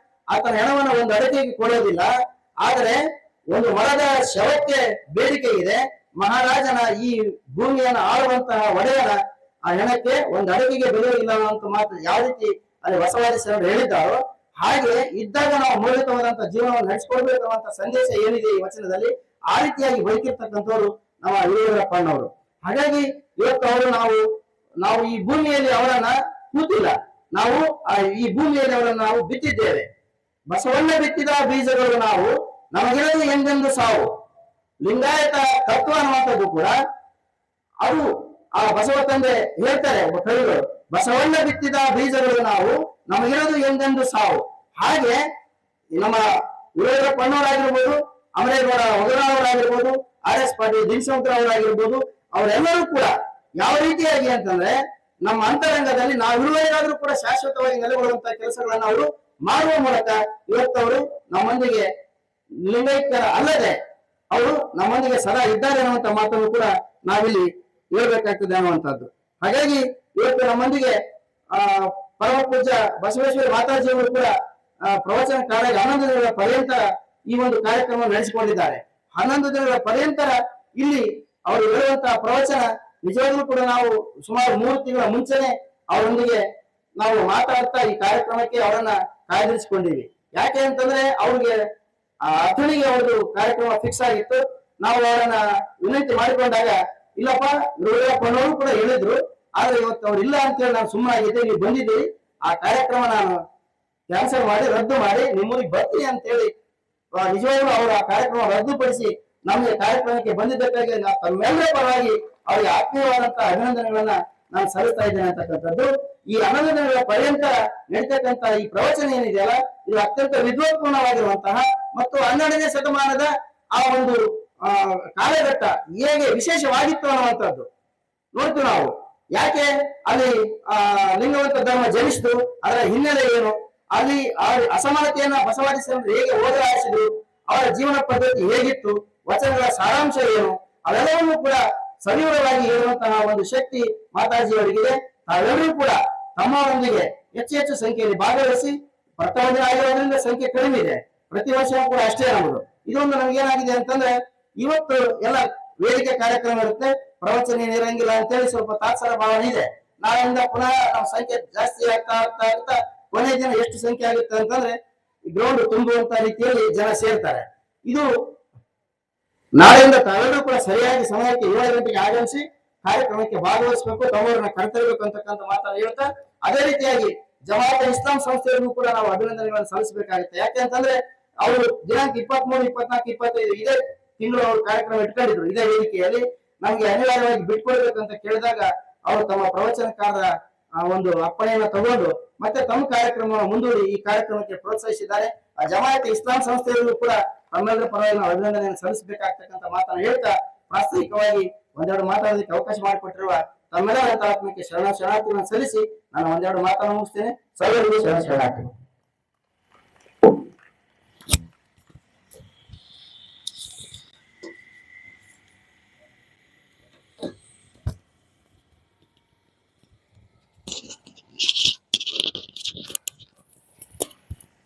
ಆತನ ಹೆಣವನ್ನು ಒಂದು ಅಡಕೆಗೆ ಕೊಡೋದಿಲ್ಲ. ಆದರೆ ಒಂದು ಮರದ ಶವಕ್ಕೆ ಬೇಡಿಕೆ ಇದೆ. ಮಹಾರಾಜನ ಈ ಭೂಮಿಯನ್ನು ಆಳುವಂತಹ ಒಡೆಯನ ಆ ಹೆಣಕ್ಕೆ ಒಂದು ಅಡಕೆಗೆ ಬೆಲೆ ಇಲ್ಲ ಅನ್ನುವಂತ ಮಾತು ಯಾವ ರೀತಿ ಅಲ್ಲಿ ಬಸವಾದಿ ಶರಣರು ಹೇಳಿದ್ದಾರೋ ಹಾಗೆ ಇದ್ದಾಗ ನಾವು ಮೌಲ್ಯಯುತವಾದಂತಹ ಜೀವನವನ್ನು ನಡೆಸಿಕೊಡ್ಬೇಕು ಅನ್ನುವಂತ ಸಂದೇಶ ಏನಿದೆ ಈ ವಚನದಲ್ಲಿ, ಆ ರೀತಿಯಾಗಿ ಬದುಕಿರ್ತಕ್ಕಂಥವ್ರು ನಮ್ಮ ವೀರಭದ್ರಪ್ಪನವರು. ಹಾಗಾಗಿ ಇವತ್ತು ಅವರು ನಾವು ಈ ಭೂಮಿಯಲ್ಲಿ ಅವರನ್ನ ಕೂತಿಲ್ಲ, ನಾವು ಈ ಭೂಮಿಯಲ್ಲಿ ಅವರನ್ನು ನಾವು ಬಿತ್ತಿದ್ದೇವೆ. ಬಸವಣ್ಣ ಬಿತ್ತಿದ ಬೀಜಗಳು ನಾವು, ನಮಗಿರೋದು ಎಂದೆಂದು ಸಾವು. ಲಿಂಗಾಯತ ತತ್ವ ಅನ್ನುವಂಥದ್ದು ಕೂಡ ಅದು ಆ ಬಸವ ತಂದೆ ಹೇಳ್ತಾರೆ, ಒಬ್ಬ ಕವಿಗಳು, ಬಸವಣ್ಣ ಬಿತ್ತಿದ ಬೀಜಗಳು ನಾವು, ನಮಗಿರೋದು ಎಂದೆಂದು ಸಾವು. ಹಾಗೆ ನಮ್ಮ ವೀರಭದ್ರಪ್ಪನವರಾಗಿರ್ಬೋದು, ಅಮರೇಗೌಡ ಒಗರನಾಳವರಾಗಿರ್ಬೋದು, RS ಪಾಟೀಲ್ ದೀನ್ ಸಮುದ್ರ ಅವರಾಗಿರ್ಬೋದು, ಅವರೆಲ್ಲರೂ ಕೂಡ ಯಾವ ರೀತಿಯಾಗಿ ಅಂತಂದ್ರೆ ನಮ್ಮ ಅಂತರಂಗದಲ್ಲಿ ನಾವಿರುವಾಗಾದ್ರೂ ಕೂಡ ಶಾಶ್ವತವಾಗಿ ನೆಲೆಗೊಳ್ಳುವಂತಹ ಕೆಲಸಗಳನ್ನ ಅವರು ಮಾಡುವ ಮೂಲಕ ಇವತ್ತವರು ನಮ್ಮೊಂದಿಗೆ ಲಿಂಗೈಕ್ಯರ ಅಲ್ಲದೆ ಅವರು ನಮ್ಮೊಂದಿಗೆ ಸದಾ ಇದ್ದಾರೆ ಅನ್ನುವಂತ ಮಾತನ್ನು ಕೂಡ ನಾವಿಲ್ಲಿ ಹೇಳ್ಬೇಕಾಗ್ತದೆ ಅನ್ನುವಂಥದ್ದು. ಹಾಗಾಗಿ ಇವತ್ತು ನಮ್ಮೊಂದಿಗೆ ಪರಮ ಪೂಜ್ಯ ಬಸವೇಶ್ವರ ಮಾತಾಜಿಯವರು ಕೂಡ ಪ್ರವಚನಕಾರರಾಗಿ 11 ದಿನಗಳ ಪರ್ಯಂತ ಈ ಒಂದು ಕಾರ್ಯಕ್ರಮ ನಡೆಸಿಕೊಂಡಿದ್ದಾರೆ. 11 ದಿನಗಳ ಪರ್ಯಂತರ ಇಲ್ಲಿ ಅವರು ಹೇಳುವಂತಹ ಪ್ರವಚನ ನಿಜವಾಗ್ಲೂ ಕೂಡ ನಾವು ಸುಮಾರು 3 ತಿಂಗಳ ಮುಂಚೆನೆ ಅವರೊಂದಿಗೆ ನಾವು ಮಾತಾಡ್ತಾ ಈ ಕಾರ್ಯಕ್ರಮಕ್ಕೆ ಅವರನ್ನ ಕಾಯ್ದಿರಿಸಿಕೊಂಡಿವಿ. ಯಾಕೆ ಅಂತಂದ್ರೆ ಅವ್ರಿಗೆ ಅಥಣಿಗೆ ಅವ್ರದ್ದು ಕಾರ್ಯಕ್ರಮ ಫಿಕ್ಸ್ ಆಗಿತ್ತು. ನಾವು ಅವರನ್ನ ವಿನಂತಿ ಮಾಡಿಕೊಂಡಾಗ ಇಲ್ಲಪ್ಪ ಯಡಿಯೂರಪ್ಪನವರು ಕೂಡ ಹೇಳಿದ್ರು, ಆದ್ರೆ ಇವತ್ತು ಅವ್ರು ಇಲ್ಲ ಅಂತೇಳಿ ನಾನು ಸುಮ್ಮನಾಗಿದ್ದೆ, ನೀವು ಬಂದಿದ್ದೀರಿ, ಆ ಕಾರ್ಯಕ್ರಮ ನಾನು ಕ್ಯಾನ್ಸಲ್ ಮಾಡಿ ರದ್ದು ಮಾಡಿ ನಿಮ್ಮೂರಿಗೆ ಬರ್ತೀನಿ ಅಂತೇಳಿ ನಿಜವಾಗ್ಲೂ ಅವರು ಆ ಕಾರ್ಯಕ್ರಮ ರದ್ದುಪಡಿಸಿ ನಮಗೆ ಕಾರ್ಯಕ್ರಮಕ್ಕೆ ಬಂದಿದ್ದಕ್ಕಾಗಿ ನಾವು ತಮ್ಮೆಲ್ಲರ ಪರವಾಗಿ ಅವರಿಗೆ ಆತ್ಮೀಯವಾದಂತಹ ಅಭಿನಂದನೆಗಳನ್ನ ನಾನು ಸಲ್ಲಿಸ್ತಾ ಇದ್ದೇನೆ ಅಂತಕ್ಕಂಥದ್ದು. ಈ 11 ದಿನಗಳ ಪರ್ಯಂತ ನಡೀತಕ್ಕಂತ ಈ ಪ್ರವಚನ ಏನಿದೆಯಲ್ಲ, ಇದು ಅತ್ಯಂತ ವಿದ್ವತ್ಪೂರ್ಣವಾಗಿರುವಂತಹ ಮತ್ತು 12ನೇ ಶತಮಾನದ ಆ ಒಂದು ಕಾಲಘಟ್ಟ ಹೇಗೆ ವಿಶೇಷವಾಗಿತ್ತು ಅನ್ನುವಂಥದ್ದು ನೋಡ್ತೀವಿ ನಾವು. ಯಾಕೆ ಅಲ್ಲಿ ಲಿಂಗವಂತ ಧರ್ಮ ಜನಿಸಿತು, ಅದರ ಹಿನ್ನೆಲೆ ಏನು, ಅಲ್ಲಿ ಅಸಮಾನತೆಯನ್ನ ಬಸವಾದಿಸಲು ಹೇಗೆ ಹೋಗಲಾಡಿಸಿದ್ರು, ಅವರ ಜೀವನ ಪದ್ಧತಿ ಹೇಗಿತ್ತು, ವಚನಗಳ ಸಾರಾಂಶ ಏನು, ಅವೆಲ್ಲವನ್ನೂ ಕೂಡ ಸವಿವರವಾಗಿ ಹೇಳುವಂತಹ ಒಂದು ಶಕ್ತಿ ಮಾತಾಜಿಯವರಿಗಿದೆ. ತಾವೆಲ್ಲರೂ ಕೂಡ ತಮ್ಮವರೊಂದಿಗೆ ಹೆಚ್ಚು ಹೆಚ್ಚು ಸಂಖ್ಯೆಯಲ್ಲಿ ಭಾಗವಹಿಸಿ, ಪ್ರಥಮ ದಿನ ಆಗಿರೋದ್ರಿಂದ ಸಂಖ್ಯೆ ಕಡಿಮೆ ಇದೆ, ಪ್ರತಿ ವರ್ಷ ಕೂಡ ಅಷ್ಟೇ ನಮ್ಮದು. ಇದೊಂದು ನಮ್ಗೇನಾಗಿದೆ ಅಂತಂದ್ರೆ ಇವತ್ತು ಎಲ್ಲ ವೇದಿಕೆ ಕಾರ್ಯಕ್ರಮ ಇರುತ್ತೆ, ಪ್ರವಚನ ಏನಿರಂಗಿಲ್ಲ ಅಂತೇಳಿ ಸ್ವಲ್ಪ ತಾತ್ಸಾರ ಭಾವನೆ ಇದೆ. ನಾಳೆಯಿಂದ ಪುನಃ ನಮ್ಮ ಸಂಖ್ಯೆ ಜಾಸ್ತಿ ಆಗ್ತಾ ಆಗ್ತಾ ಆಗ್ತಾ ಕೊನೆ ದಿನ ಎಷ್ಟು ಸಂಖ್ಯೆ ಆಗುತ್ತೆ ಅಂತಂದ್ರೆ ಗ್ರೌಂಡ್ ತುಂಬುವಂತ ರೀತಿಯಲ್ಲಿ ಜನ ಸೇರ್ತಾರೆ. ಇದು ನಾಳೆಯಿಂದ ತಾವೆಲ್ಲರೂ ಕೂಡ ಸರಿಯಾಗಿ ಸಮಯಕ್ಕೆ 7 ಗಂಟೆಗೆ ಆಗಮಿಸಿ ಕಾರ್ಯಕ್ರಮಕ್ಕೆ ಭಾಗವಹಿಸಬೇಕು, ತಮ್ಮವರನ್ನ ಕರೆತರಬೇಕು ಅಂತಕ್ಕಂಥ ಮಾತನ್ನು ಹೇಳ್ತಾ, ಅದೇ ರೀತಿಯಾಗಿ ಜಮಾತ್ ಇಸ್ಲಾಂ ಸಂಸ್ಥೆಯಲ್ಲೂ ಕೂಡ ನಾವು ಅಭಿನಂದನೆಗಳನ್ನು ಸಲ್ಲಿಸಬೇಕಾಗುತ್ತೆ. ಯಾಕೆ ಅಂತಂದ್ರೆ ಅವರು ದಿನಾಂಕ 23, 24, 25 ಇದೇ ತಿಂಗಳು ಅವರು ಕಾರ್ಯಕ್ರಮ ಇಟ್ಕೊಂಡಿದ್ರು ಇದೇ ವೇದಿಕೆಯಲ್ಲಿ. ನಮ್ಗೆ ಅನಿವಾರ್ಯವಾಗಿ ಬಿಟ್ಕೊಳ್ಬೇಕಂತ ಕೇಳಿದಾಗ ಅವರು ತಮ್ಮ ಪ್ರವಚನಕಾರರ ಒಂದು ಅಪ್ಪಣೆಯನ್ನ ತಗೊಂಡು ಮತ್ತೆ ತಮ್ಮ ಕಾರ್ಯಕ್ರಮವನ್ನು ಮುಂದೂಡಿ ಈ ಕಾರ್ಯಕ್ರಮಕ್ಕೆ ಪ್ರೋತ್ಸಾಹಿಸಿದ್ದಾರೆ. ಆ ಜಮಾಯತ್ ಇಸ್ಲಾಂ ಸಂಸ್ಥೆಯಲ್ಲೂ ಕೂಡ ತಮ್ಮೆಲ್ಲರ ಪರವಾಗಿ ನಾವು ಅಭಿನಂದನೆಯನ್ನು ಸಲ್ಲಿಸಬೇಕಾಗ್ತಕ್ಕಂಥ ಮಾತನ್ನು ಹೇಳ್ತಾ, ಪ್ರಾಸ್ತಾವಿಕವಾಗಿ ಒಂದೆರಡು ಮಾತಾಡೋದಕ್ಕೆ ಅವಕಾಶ ಮಾಡಿಕೊಟ್ಟಿರುವ ತಮ್ಮೆಲ್ಲರ ಆತ್ಮಕ್ಕೆ ಶರಣಾರ್ಥಿಗಳನ್ನು ಸಲ್ಲಿಸಿ ನಾನು ಒಂದೆರಡು ಮಾತನ್ನು ಮುಗಿಸ್ತೇನೆ. ಸರ್ವರಿಗೂ ಶರಣಾರ್ಥಿ.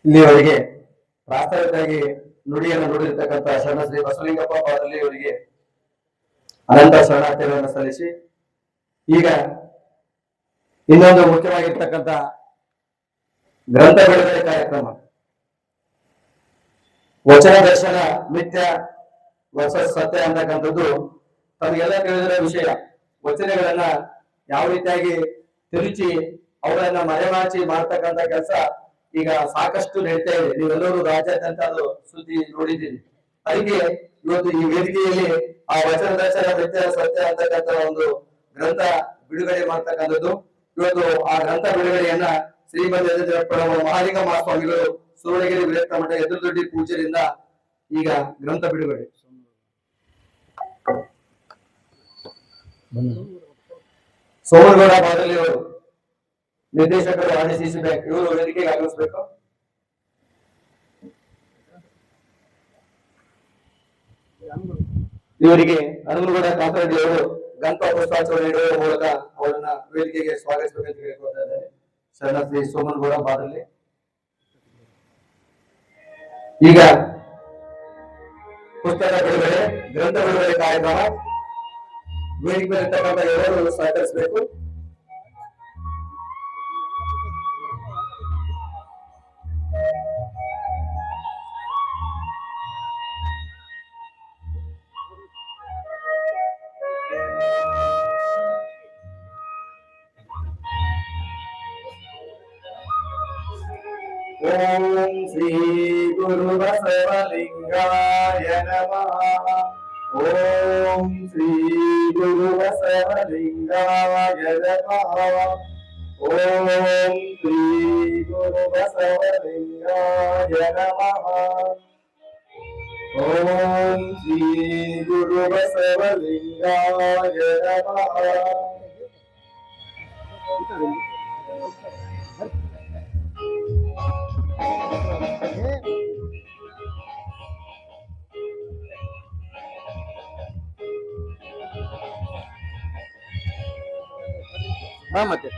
ಇಲ್ಲಿಯವರೆಗೆ ಪ್ರಾಸ್ತಾವಿಕವಾಗಿ ನುಡಿಯನ್ನು ನುಡಿದಿರ್ತಕ್ಕಂಥ ಶರಣ ಶ್ರೀ ಬಸವಲಿಂಗಪ್ಪ ಪಾದಲ್ಲಿ ಅವರಿಗೆ ಅನಂತ ಶರಣಾರ್ಥಿಗಳನ್ನು ಸಲ್ಲಿಸಿ, ಈಗ ಇನ್ನೊಂದು ಮುಖ್ಯವಾಗಿರ್ತಕ್ಕಂಥ ಗ್ರಂಥ ಬಿಡುಗಡೆ ಕಾರ್ಯಕ್ರಮ, ವಚನ ದರ್ಶನ ಮಿಥ್ಯ ವರ್ಸಸ್ ಸತ್ಯ ಅಂತಕ್ಕಂಥದ್ದು ತಮಗೆಲ್ಲ ತಿಳಿದಿರೋ ವಿಷಯ. ವಚನಗಳನ್ನ ಯಾವ ರೀತಿಯಾಗಿ ತಿರುಚಿ ಅವುಗಳನ್ನ ಮರೆಮಾಚಿ ಮಾಡ್ತಕ್ಕಂಥ ಕೆಲಸ ಈಗ ಸಾಕಷ್ಟು ನಡೀತಾ ಇದೆ. ನೀವೆಲ್ಲರೂ ರಾಜ್ಯಾದ್ಯಂತ ಅದು ಸುದ್ದಿ ನೋಡಿದ್ದೀರಿ. ಅದಕ್ಕೆ ಇವತ್ತು ಈ ವೇದಿಕೆಯಲ್ಲಿ ಆ ವಚನ ದರ್ಶನ ಮಿಥ್ಯ ಸತ್ಯ ಅಂತಕ್ಕಂಥ ಒಂದು ಗ್ರಂಥ ಬಿಡುಗಡೆ ಮಾಡ್ತಕ್ಕಂಥದ್ದು. ಇವತ್ತು ಆ ಗ್ರಂಥ ಬಿಡುಗಡೆಯನ್ನ ಶ್ರೀಮಂತ ಮಹಾಲಿಂಗ ಮಹಾಸ್ವಾಮಿಗಳು ಸುವರ್ಣಗಿರಿ ವಿರಕ್ತ ಮಠ ಎದುರುದೊಡ್ಡಿ ಪೂಜೆಯಿಂದ ಈಗ ಗ್ರಂಥ ಬಿಡುಗಡೆ. ಸೋಮನಗೌಡ ಬಾದಲಿ ಅವರು ನಿರ್ದೇಶಕರು ಆರ್ಡಿಸಿಸಿ ಬ್ಯಾಂಕ್, ಇವರು ವೇದಿಕೆಗೆ ಆಗಮಿಸಬೇಕು. ಇವರಿಗೆ ಹನುಮನಗೌಡ ಕಾಕರೆಡ್ಡಿ ಅವರು ಗ್ರಂಥ ಪುಷ್ಪಾರ್ಚನೆ ನೀಡುವ ಮೂಲಕ ಅವರನ್ನ ವೇದಿಕೆಗೆ ಸ್ವಾಗತಿಸಬೇಕಂತ ಕೇಳ್ಕೊಳ್ತಾ ಇದ್ದಾರೆ. ಶರಣ ಶ್ರೀ ಸೋಮನಗೌಡ ಬಾದಲಿ. ಈಗ ಪುಸ್ತಕ ಬಿಡುಗಡೆ, ಗ್ರಂಥ ಬಿಡುಗಡೆ ಕಾರ್ಯಕ್ರಮ. ವೇದಿಕೆ ಇರ್ತಕ್ಕಂಥ ಎಲ್ಲರೂ ಸಹಕರಿಸಬೇಕು. ಓಂ ಶ್ರೀ ಗುರು ಬಸವಲಿಂಗಾಯ ನಮಃ. ಓಂ ಶ್ರೀ ಗುರು ಬಸವಲಿಂಗಾಯ ನಮಃ. ಓಂ ಶ್ರೀ ಗುರು ಬಸವಲಿಂಗಾಯ ನಮಃ. ಓಂ ಶ್ರೀ ಗುರು ಬಸವಲಿಂಗಾಯ ನಮಃ. ಮತ್ತೆ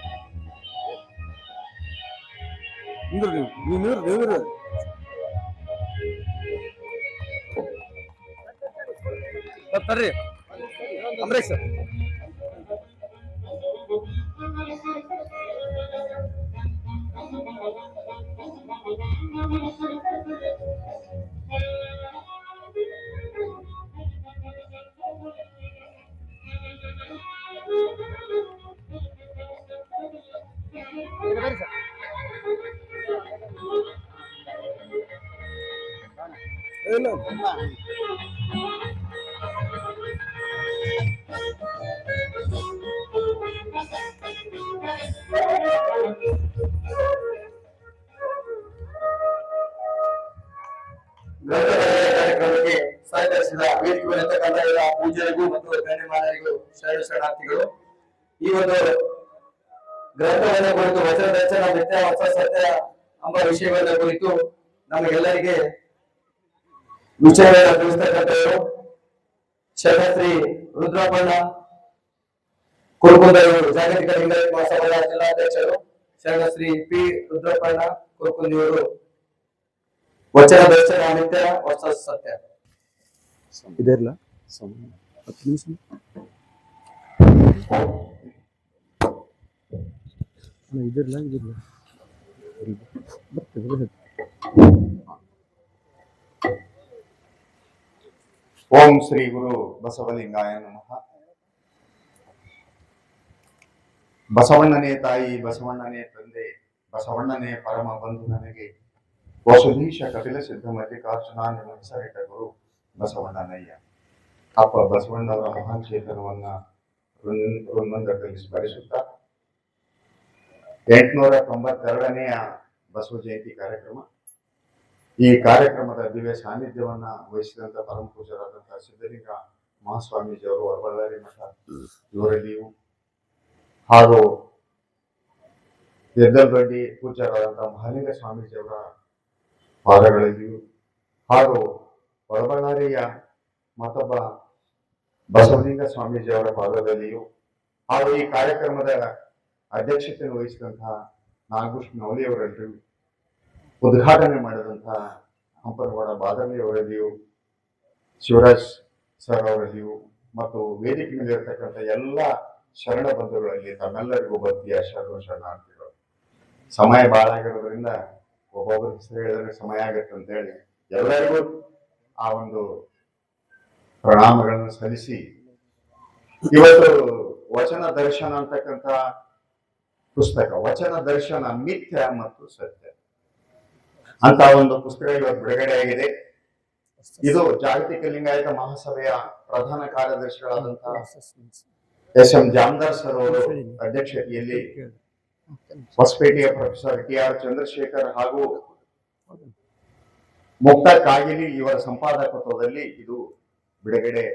ತರ್ರಿ ಅಂಬರೀಶ್ ಸರ್. ಕಾರ್ಯಕ್ರಮಕ್ಕೆ ಸಹಕರಿಸಿದ ವೇದಿಕೆ ಇರತಕ್ಕಂಥ ಎಲ್ಲ ಪೂಜೆರಿಗೂ ಮತ್ತು ಗಣ್ಯಮಾನ್ಯರಿಗೂ ಶರಣಾರ್ಥಿಗಳು. ಈ ಒಂದು ಗ್ರಂಥವನ್ನು ಕುರಿತು ವಚನ ದರ್ಶನ ಮಿಥ್ಯ ಹೊಸ ಸತ್ಯ ಎಂಬ ವಿಷಯಗಳ ಕುರಿತು ನಮಗೆಲ್ಲರಿಗೆ ವಿಷಯಗಳನ್ನು ತಿಳಿಸ್ತಕ್ಕಂಥವರು ಶ್ರೀ ರುದ್ರಪ್ಪಣ್ಣ ಕುರುಕುಂದಿಯವರು, ಜಾಗತಿಕ ಲಿಂಗಾಯತ ಮಹಾಸಭಾದ ಜಿಲ್ಲಾಧ್ಯಕ್ಷರು ಶ್ರೀ ಪಿ ರುದ್ರಪ್ಪಣ್ಣ ಕುರುಕುಂದಿಯವರು. ವಚನ ದರ್ಶನ ಮಿಥ್ಯ ಹೊಸ ಸತ್ಯ. ಇದೆಲ್ಲ 10 ನಿಮಿಷ ಇದಿರಲ್ಲ ಓಂ ಶ್ರೀ ಗುರು ಬಸವಲಿಂಗಾಯ ನಮಃ. ಬಸವಣ್ಣನೇ ತಾಯಿ, ಬಸವಣ್ಣನೇ ತಂದೆ, ಬಸವಣ್ಣನೇ ಪರಮ ಬಂಧು ನನಗೆ, ವಸುಧೀಶ ಕಪಿಲ ಸಿದ್ಧ ಮಲ್ಲಿಕಾರ್ಜುನ ನಿಮ್ಮ ಹೆಸರಿಟ್ಟ ಗುರು ಬಸವಣ್ಣನಯ್ಯ. ಅಪ್ಪ ಬಸವಣ್ಣವರ ಮಹಾನ್ ಚೇತನವನ್ನ ಹೃನ್ಮಂದಿರದಲ್ಲಿ ಸ್ಮರಿಸುತ್ತಾ 892ನೇಯ ಬಸವ ಜಯಂತಿ ಕಾರ್ಯಕ್ರಮ. ಈ ಕಾರ್ಯಕ್ರಮದ ದಿವ್ಯ ಸಾನ್ನಿಧ್ಯವನ್ನ ವಹಿಸಿದಂತ ಪರಮ ಪೂಜರಾದಂತಹ ಸಿದ್ಧಲಿಂಗ ಮಹಾಸ್ವಾಮೀಜಿಯವರು ವರಬಳ್ಳಾರಿ ಮಠ ಇವರಲ್ಲಿಯೂ, ಹಾಗೂ ಎದ್ದಲ್ಗಡ್ಡಿ ಪೂಜ್ಯರಾದಂತಹ ಮಹಾಲಿಂಗ ಸ್ವಾಮೀಜಿಯವರ ಪಾದಗಳಲ್ಲಿಯೂ, ಹಾಗೂ ವರಬಳ್ಳಾರಿಯ ಮತ್ತೊಬ್ಬ ಬಸವಲಿಂಗ ಸ್ವಾಮೀಜಿಯವರ ಪಾದದಲ್ಲಿಯೂ, ಹಾಗೂ ಈ ಕಾರ್ಯಕ್ರಮದ ಅಧ್ಯಕ್ಷತೆಯನ್ನು ವಹಿಸಿದಂತಹ ನಾಗಭೂಷಣ ನವಲಿಯವರಲ್ಲಿಯೂ, ಉದ್ಘಾಟನೆ ಮಾಡಿದಂತಹ ಹಂಪನಗೌಡ ಬಾದರ್ಲಿಯವರಲ್ಲಿಯೂ, ಶಿವರಾಜ್ ಸರ್ ಅವರಲ್ಲಿಯೂ, ಮತ್ತು ವೇದಿಕೆ ಮೇಲಿರತಕ್ಕಂಥ ಎಲ್ಲ ಶರಣ ಬಂಧುಗಳಲ್ಲಿ ತಮ್ಮೆಲ್ಲರಿಗೂ ಬತ್ತಿಯ ಶರಣಾರ್ಥಿಗಳು. ಸಮಯ ಬಹಳ ಆಗಿರೋದ್ರಿಂದ ಒಬ್ಬೊಬ್ಬರ ಹೆಸರು ಹೇಳಿದ್ರೆ ಸಮಯ ಆಗತ್ತೆ ಅಂತ ಹೇಳಿ ಎಲ್ಲರಿಗೂ ಆ ಒಂದು ಪ್ರಣಾಮಗಳನ್ನು ಸಲ್ಲಿಸಿ, ಇವತ್ತು ವಚನ ದರ್ಶನ ಅಂತಕ್ಕಂಥ ಪುಸ್ತಕ, ವಚನ ದರ್ಶನ ಮಿಥ್ಯ ಮತ್ತು ಸತ್ಯ ಅಂತ ಒಂದು ಪುಸ್ತಕ ಇವತ್ತು ಬಿಡುಗಡೆ ಆಗಿದೆ. ಇದು ಜಾಗತಿಕ ಲಿಂಗಾಯತ ಮಹಾಸಭೆಯ ಪ್ರಧಾನ ಕಾರ್ಯದರ್ಶಿಗಳಾದಂತಹ ಎಸ್.ಎಂ. ಜಾಮದಾರ್ ಸರ್ ಅವರು ಅಧ್ಯಕ್ಷತೆಯಲ್ಲಿ ಹೊಸಪೇಟೆಯ ಪ್ರೊಫೆಸರ್ ಟಿ.ಆರ್. ಚಂದ್ರಶೇಖರ್ ಹಾಗೂ ಮುಕ್ತ ಕಾಗಿಲಿ ಇವರ ಸಂಪಾದಕತ್ವದಲ್ಲಿ ಇದು ಬಿಡುಗಡೆ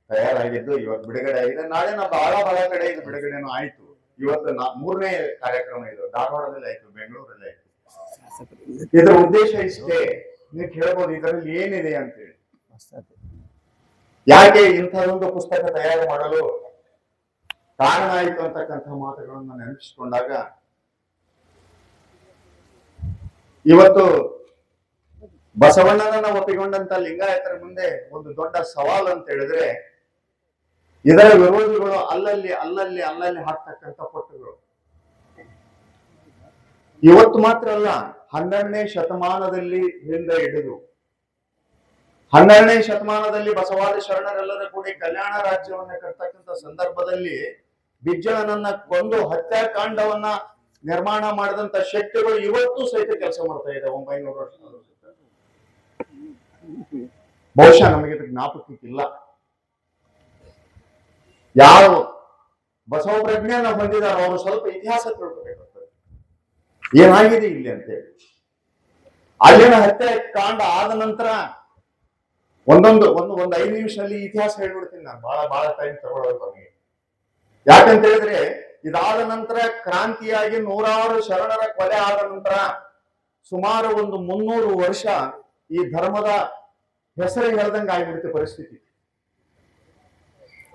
ತಯಾರಾಗಿದ್ದು ಇವತ್ತು ಬಿಡುಗಡೆ ಆಗಿದೆ. ನಾಳೆ ಬಹಳ ಕಡೆ ಇದು ಬಿಡುಗಡೆನೂ ಆಯ್ತು. ಇವತ್ತು 3ನೇ ಕಾರ್ಯಕ್ರಮ ಇದು ಧಾರವಾಡದಲ್ಲಿ ಆಯ್ತು, ಬೆಂಗಳೂರಲ್ಲಿ ಆಯ್ತು. ಇದರ ಉದ್ದೇಶ ಇಷ್ಟೇ, ನೀವು ಕೇಳಬಹುದು ಇದರಲ್ಲಿ ಏನಿದೆ ಅಂತೇಳಿ. ಯಾಕೆ ಇಂಥದೊಂದು ಪುಸ್ತಕ ತಯಾರು ಮಾಡಲು ಕಾರಣ ಆಯ್ತು ಅಂತಕ್ಕಂಥ ಮಾತುಗಳನ್ನು ನೆನಪಿಸಿಕೊಂಡಾಗ, ಇವತ್ತು ಬಸವಣ್ಣನನ್ನ ಒಪ್ಪಿಕೊಂಡಂತ ಲಿಂಗಾಯತರ ಮುಂದೆ ಒಂದು ದೊಡ್ಡ ಸವಾಲು ಅಂತ ಹೇಳಿದ್ರೆ, ಇದರ ವಿರೋಧಿಗಳು ಅಲ್ಲಲ್ಲಿ ಹಾಕ್ತಕ್ಕಂಥ ಪಟ್ಟುಗಳು. ಇವತ್ತು ಮಾತ್ರ ಅಲ್ಲ, 12ನೇ ಶತಮಾನದಲ್ಲಿ ಹಿಂದೆ ಹಿಡಿದು 12ನೇ ಶತಮಾನದಲ್ಲಿ ಬಸವಾದಿ ಶರಣರೆಲ್ಲರ ಕೂಡಿ ಕಲ್ಯಾಣ ರಾಜ್ಯವನ್ನ ಕಟ್ತಕ್ಕಂಥ ಸಂದರ್ಭದಲ್ಲಿ ಬಿಜ್ಜಳನನ್ನ ಕೊಂದು ಹತ್ಯಾಕಾಂಡವನ್ನ ನಿರ್ಮಾಣ ಮಾಡಿದಂತ ಶಕ್ತಿಗಳು ಇವತ್ತು ಸಹಿತ ಕೆಲಸ ಮಾಡ್ತಾ ಇದೆ. 900 ವರ್ಷ ಬಹುಶಃ ನಮಗೆ ಜ್ಞಾಪಕಕ್ಕಿಲ್ಲ. ಯಾರು ಬಸವ ಪ್ರಜ್ಞೆಯನ್ನ ಹೊಂದಿದಾರೋ ಅವರು ಸ್ವಲ್ಪ ಇತಿಹಾಸ ತಿಳ್ಕೊಬೇಕಾಗ್ತದೆ, ಏನಾಗಿದೆ ಇಲ್ಲಿ ಅಂತೇಳಿ. ಅಲ್ಲಿನ ಹತ್ಯಾಕಾಂಡ ಆದ ನಂತರ ಒಂದು 5 ನಿಮಿಷದಲ್ಲಿ ಇತಿಹಾಸ ಹೇಳ್ಬಿಡ್ತೀನಿ ನಾನು, ಬಹಳ ಟೈಮ್ ತಗೊಳ್ಳೋದು ನಮಗೆ. ಯಾಕಂತ ಹೇಳಿದ್ರೆ, ಇದಾದ ನಂತರ ಕ್ರಾಂತಿಯಾಗಿ 100 ಶರಣರ ಕೊಲೆ ಆದ ನಂತರ ಸುಮಾರು ಒಂದು 300 ವರ್ಷ ಈ ಧರ್ಮದ ಹೆಸರು ಹೇಳ್ದಂಗೆ ಆಗಿಬಿಡುತ್ತೆ ಪರಿಸ್ಥಿತಿ.